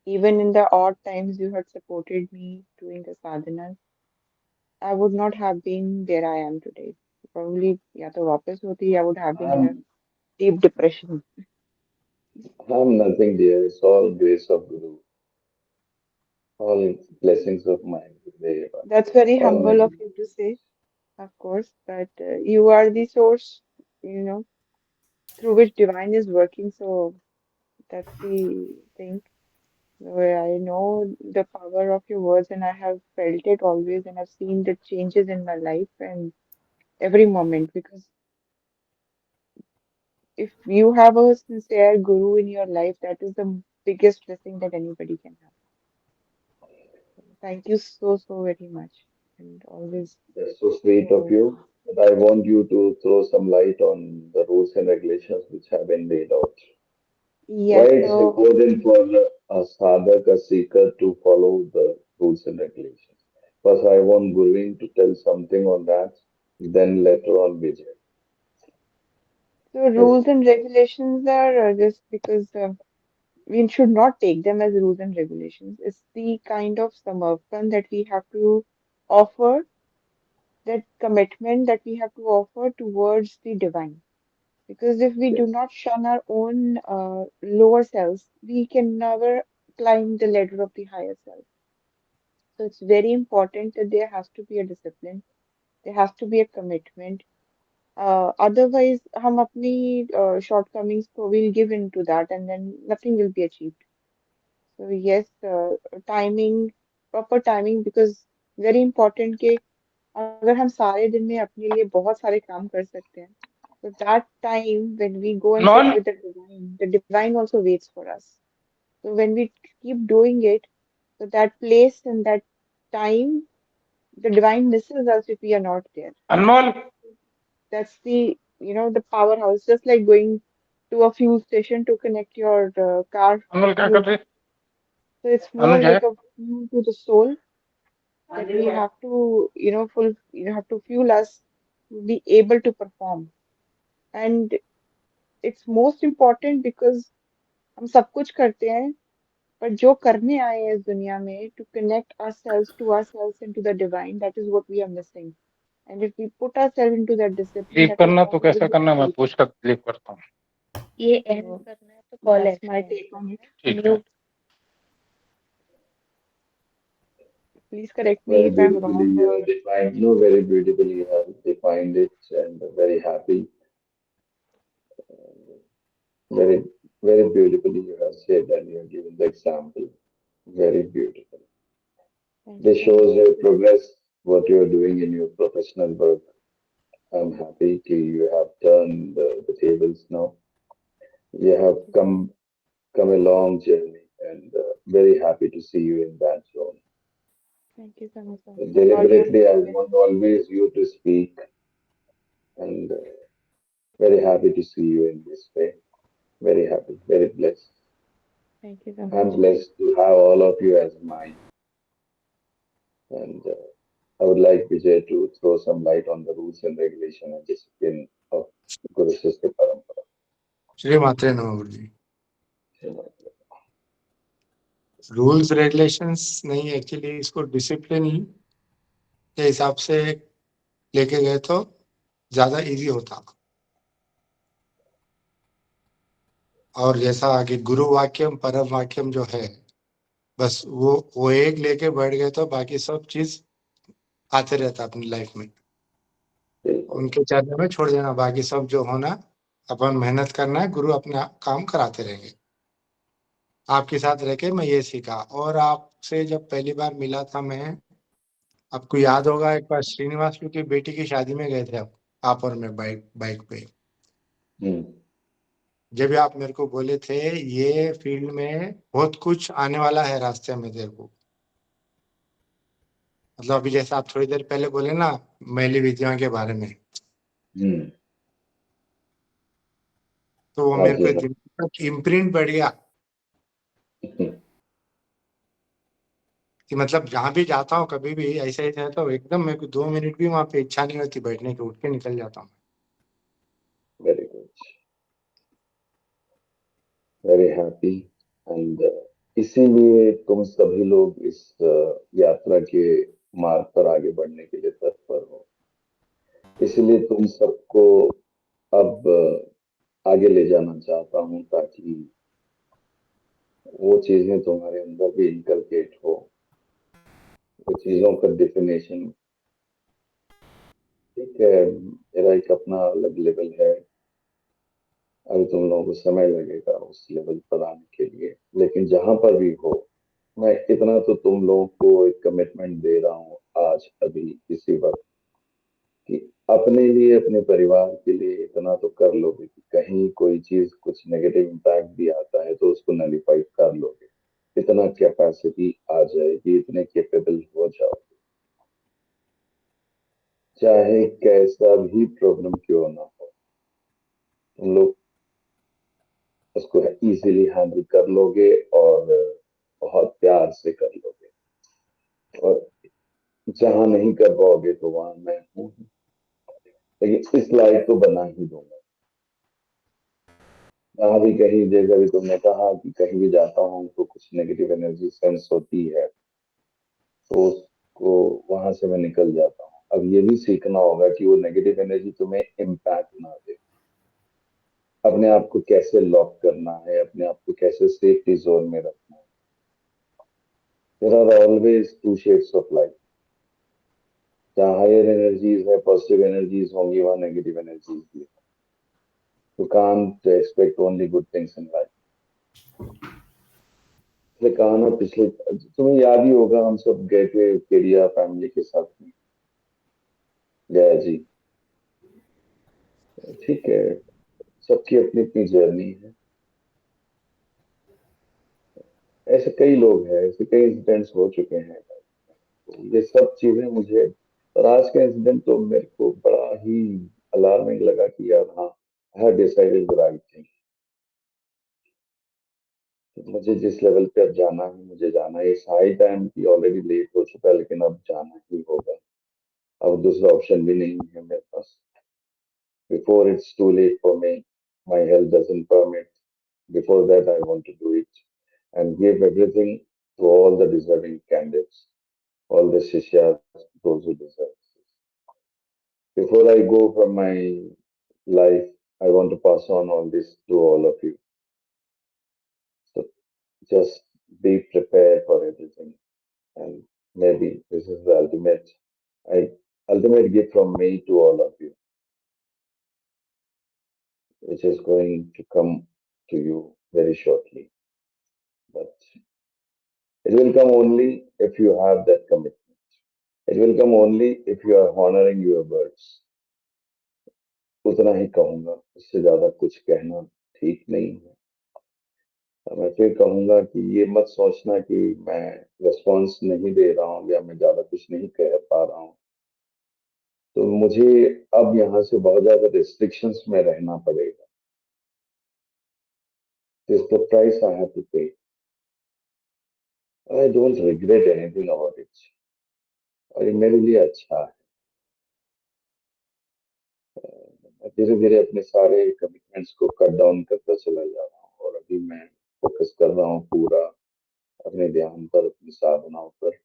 even in the odd times you had supported me doing the sadhanas, I would not have been where I am today. Probably, या तो वापस होती, I would have been in a
I'm,
deep depression.
I'm nothing dear, it's all grace of Guru, all blessings of mine.
That's very humble of
Almighty.
you to say, of course, but you are the source, you know, through which divine is working. So that's the thing. Where I know the power of your words, and I have felt it always, and I've seen the changes in my life and every moment because if you have a sincere guru in your life, that is the biggest blessing that anybody can have. Thank you so, so very much. And always,
That's so sweet of
so,
you. But I want you to throw some light on the rules and regulations which have been laid out. Why
yes,
it's
so,
important for a sadhak, a seeker to follow the rules and regulations. First, I want Gurveen to tell something on that. Then later on, Vijay.
so
Yes,
rules and regulations are just because we should not take them as rules and regulations. It's the kind of samarpan that we have to offer, that commitment that we have to offer towards the divine. Because if we do
yes,
not shun our own lower selves, we can never climb the ladder of the higher self. So it's very important that there has to be a discipline, there has to be a commitment. Otherwise, हम अपनी shortcomings को will give into that, and then nothing will be achieved. So yes, timing, proper timing, because very important कि अगर हम सारे दिन में अपने लिए बहुत सारे काम कर सकते हैं, so that time when we go and sit
non
with the divine also waits for us. So when we keep doing it, so that place and that time, the divine misses us if we are not there.
Anmol
That's the powerhouse, just like going to a fuel station to connect your car
अनमोल क्या
fuel.
कर रही
So it's more
अनुज है
like a fuel to the soul that we have to, have to fuel us to be able to perform. And it's most important because हम सब कुछ करते हैं, पर जो करने आए हैं इस दुनिया में, to connect ourselves into the divine, that is what we are missing. And if we put ourselves into that discipline,
leave
that is
करना तो
possible
कैसे
to
करना मैं
achieve.
पूछ कर लीव करता हूँ
ये एंड
So
करना है तो call
that's
action
my
and
take on it.
ठीक है
mute
Please correct me
very
if I'm
beautifully
wrong,
you
or
have defined, no, very beautifully you have defined it, and very happy, very, very beautifully you have said and you have given the example. Very beautiful.
thank you
This
so much.
shows your progress, what you are doing in your professional work. I'm happy to you have turned the tables now. You have
Thank you so much.
come a long journey, and very happy to see you in that zone.
Thank you so much, sir. Sorry, I'm
Deliberately, I
a bit.
want always you to speak, and very happy to see you in this way. Very happy, very blessed.
Thank you so
I'm
much.
blessed to have all of you as mine, and I would like Vijay to throw some light on the rules and regulation and discipline of Guru Sister Parampara.
श्री मात्रे नमः Guru ji. Rules regulations नहीं, actually इसको discipline के हिसाब से लेके गए तो ज्यादा इजी होता। और जैसा आगे गुरु वाक्यम परम वाक्यम जो है, बस वो एक लेके बैठ गए तो बाकी सब चीज आते रहता अपनी लाइफ में। उनके चरणों में छोड़ देना, बाकी सब जो होना अपन मेहनत करना है, गुरु अपने काम कराते रहेंगे। आपके साथ रह के मैं ये सीखा। और आपसे जब पहली बार मिला था मैं, आपको याद होगा एक बार श्रीनिवास की बेटी की शादी में गए थे आप और मैं बाइक पे। जब आप मेरे को बोले थे ये फील्ड में बहुत कुछ आने वाला है रास्ते में तेरे को, मतलब अभी जैसे आप थोड़ी देर पहले बोले ना मैली विद्या के बारे में, तो वो
हाँ
मेरे
जी,
पे दिमाग तक इम्प्रिंट बढ़ गया कि मतलब जहां भी जाता हूँ कभी भी ऐसे ही रहता हूँ, एकदम मेरे को 2 मिनट भी वहां पे इच्छा नहीं होती बैठने की, उठ के निकल जाता हूँ।
Very good, very happy, and इसीलिए तुम सभी लोग इस यात्रा के मार्ग पर आगे बढ़ने के लिए तत्पर हो। इसलिए तुम सबको अब आगे ले जाना चाहता हूँ ताकि वो चीजें तुम्हारे अंदर भी इनकलकेट हो, वो चीजों का डिफिनेशन। ठीक है, मेरा एक अपना अलग लेवल है, अभी तुम लोगों को समय लगेगा उस लेवल पर आने के लिए, लेकिन जहां पर भी हो, मैं इतना तो तुम लोगों को एक कमिटमेंट दे रहा हूँ आज अभी इसी वक्त कि अपने लिए अपने परिवार के लिए इतना तो कर लोगे कि कहीं कोई चीज कुछ नेगेटिव इम्पैक्ट भी आता है तो उसको नलीफाई कर लोगे, इतना कैपेसिटी आ जाएगी, इतने केपेबल हो जाओगे, चाहे कैसा भी प्रॉब्लम क्यों ना हो, तुम लोग उसको इजीली हैंडल कर लोगे और बहुत प्यार से कर लोगे। और जहां नहीं कर पाओगे तो वहां मैं हूँ, लेकिन इस लाइफ को बना ही दूंगा। जहां भी कहीं, जैसे भी तुमने कहा कि कहीं भी जाता हूँ तो कुछ नेगेटिव एनर्जी सेंस होती है, तो उसको वहां से मैं निकल जाता हूँ। अब ये भी सीखना होगा कि वो नेगेटिव एनर्जी तुम्हें इम्पैक्ट ना दे, अपने आप को कैसे लॉक करना है, अपने आप को कैसे सेफ्टी जोन में रखना है। There are always two shades of light, जहाँ हायर एनर्जीज है, पॉजिटिव एनर्जीज होंगी, वहाँ नेगेटिव एनर्जीज भी है। You can't expect only good things in life. इसलिए कहा ना, पिछले तुम्हें याद ही होगा, हम सब गए थे केडिया फैमिली के साथ में, गया जी। ठीक है, सबकी अपनी अपनी जर्नी है। ऐसे कई लोग हैं, ऐसे कई इंसिडेंट्स हो चुके हैं, तो ये सब चीजें मुझे, और आज का इंसिडेंट तो मेरे को बड़ा ही अलार्मिंग लगा कि यार हाँ, I have decided the right thing. मुझे जिस लेवल पे अब जाना है, मुझे जाना है। इस हाई टाइम की ऑलरेडी लेट हो चुका है, लेकिन अब जाना ही होगा। अब दूसरा ऑप्शन भी नहीं है मेरे पास। Before it's too late for me, my health doesn't permit, before that I want to do it and give everything to all the deserving candidates, all the Shishyas, those who deserve. Before I go from my life, I want to pass on all this to all of you. So just be prepared for everything. And maybe this is the ultimate gift from me to all of you, which is going to come to you very shortly. But it will come only if you have that commitment. It will come only if you are honoring your words. उतना ही कहूंगा, इससे ज्यादा कुछ कहना ठीक नहीं है। मैं फिर कहूंगा कि ये मत सोचना कि मैं रिस्पॉन्स नहीं दे रहा हूँ या मैं ज्यादा कुछ नहीं कह पा रहा हूँ, तो मुझे अब यहाँ से बहुत ज्यादा रिस्ट्रिक्शंस में रहना पड़ेगा। This the price I have to pay. I don't regret anything about it, और ये मेरे लिए अच्छा है। धीरे धीरे अपने सारे कमिटमेंट्स को कट डाउन करता चला जा रहा हूँ, और अभी मैं फोकस कर रहा हूँ पूरा अपने ध्यान पर, अपनी साधनाओं पर।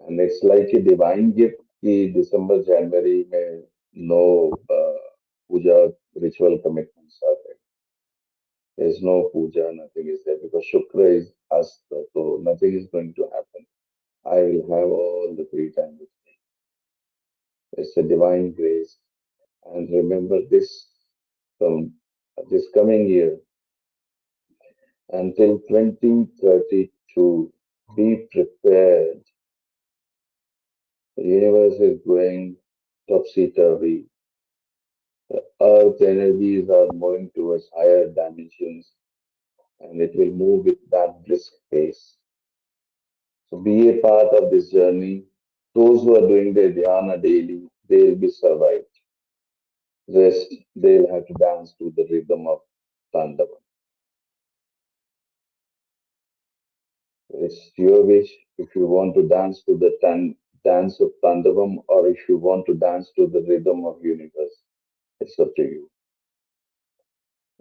And it's like a divine gift कि दिसंबर जनवरी में नो पूजा रिचुअल कमिटमेंट्स आते हैं। There is no puja, nothing is there, because Shukra is Asta, so nothing is going to happen. I will have all the free time with me. It's a divine grace. And remember this, from this coming year until 2032, be prepared. The universe is going topsy-turvy. The earth energies are moving towards higher dimensions, and it will move with that brisk pace. So be a part of this journey. Those who are doing their dhyana daily, they will be survived. Rest, they'll have to dance to the rhythm of Tandavam. It's your wish if you want to dance to the dance of Tandavam, or if you want to dance to the rhythm of universe. It's up to you.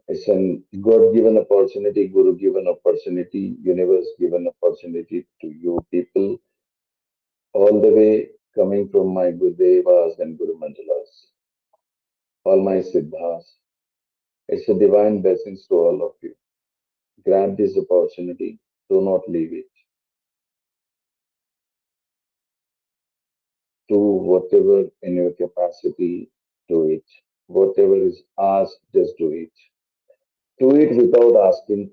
It's a God-given opportunity, Guru-given opportunity, universe-given opportunity to you people, all the way coming from my Gurudevas and Guru Mandalas, all my Siddhas. It's a divine blessings to all of you. Grab this opportunity. Do not leave it. Do whatever in your capacity, do it. Whatever is asked, just do it. Do it without asking.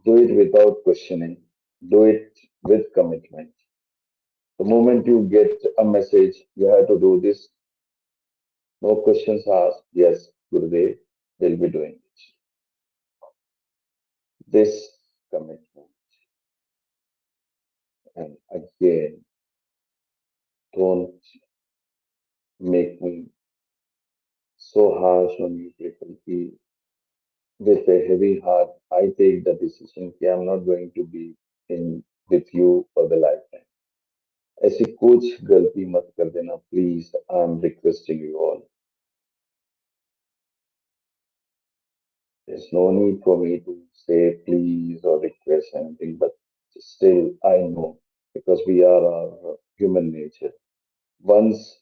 Do it without questioning. Do it with commitment. The moment you get a message, you have to do this. No questions asked. Yes, Gurudev. will be doing it. This commitment. And again, don't make me so harsh on you people. With a heavy heart, I take the decision that I'm not going to be in with you for the lifetime. ऐसी कुछ गलती मत कर देना, please. I'm requesting you all. There's no need for me to say please or request anything, but still I know because we are our human nature. Once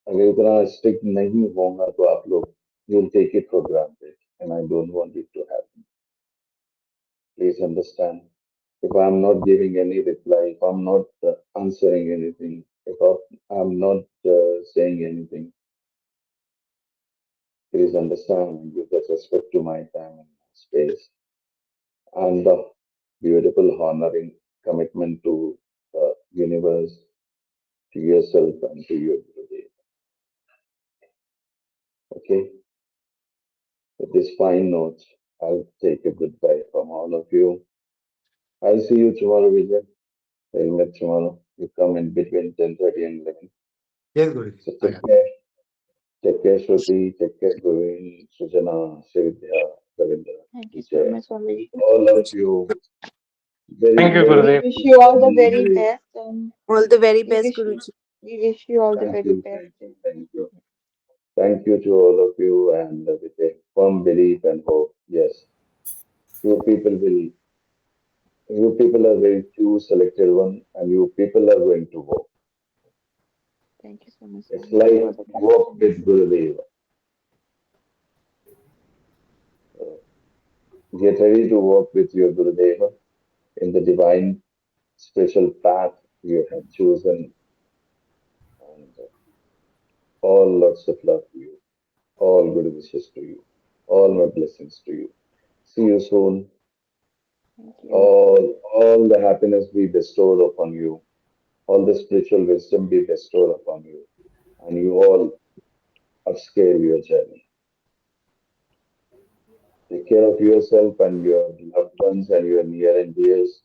अगर इतना strict नहीं होगा तो आप लोग you'll take it for granted, and I don't want it to happen. Please understand. If I'm not giving any reply, if I'm not answering anything, if I'm not saying anything, please understand and give that respect to my time and space and the beautiful honoring commitment to the universe, to yourself and to your Gurudev. Okay? With this fine note, I'll take a goodbye from all of you. I'll see you tomorrow, Vijay. We'll meet tomorrow. You come in between 10:30 and 11.
Yes, Guruji.
So take care. Take care, Shruti. Take care, Govin, Sujana, Srividya, Ravindra.
Thank you so much, Swami.
All of you. Very,
Thank you,
very
Gurudev.
We wish you all the very best, and
All the very
we
best,
wish
Guruji.
we wish you all the
Thank
very
you,
best.
thank you. Thank you to all of you, and with a firm belief and hope, yes, you people are very few selected one, and you people are going to walk.
Thank you so much,
It's
Swami,
like
for the
walk
connection.
with Gurudev. Get ready to walk with your Gurudeva in the divine spiritual path you have chosen, and all lots of love to you, all good wishes to you, all my blessings to you. See you soon.
Thank you.
All the happiness be bestowed upon you, all the spiritual wisdom be bestowed upon you, and you all upscale your journey. Take care of yourself and your loved ones and your near and dears.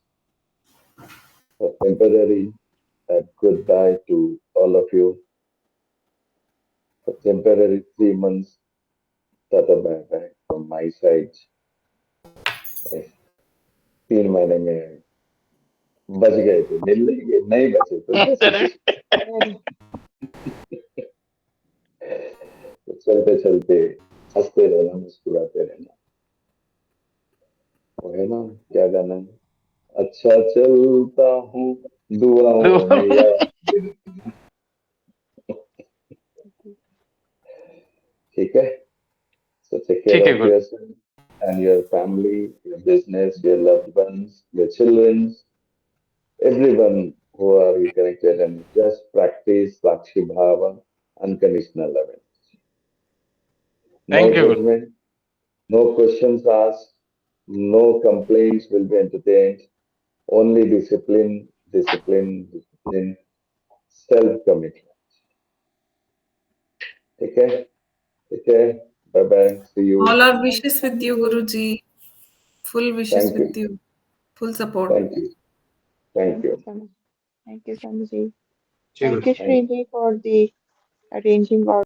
A temporary goodbye to all of you. A temporary 3 months Tata bye bye from my side. 3 महीने में बच गए थे, मिल लेंगे, नहीं बचे तो चलते चलते हंसते रहना, मुस्कुराते रहना, वो है ना क्या गाना है, अच्छा चलता हूँ दुआओं में याद, ठीक है? So take care
ठीक है
of
Guru
yourself and your family, your business, your loved ones, your children, everyone who are you connected, and just practice Sakshi Bhava, unconditional loving. No
thank you Guru
judgment, no questions asked, no complaints will be entertained, only discipline, discipline, discipline, self-commitment. Take care. Take care. Bye-bye. See you.
All our wishes with you, Guruji. Full wishes
Thank you.
with you. Full support.
Thank you. Thank you.
So much. Thank you, Swamiji.
जी
Thank you,
Guruji.
Sriji, for the arranging all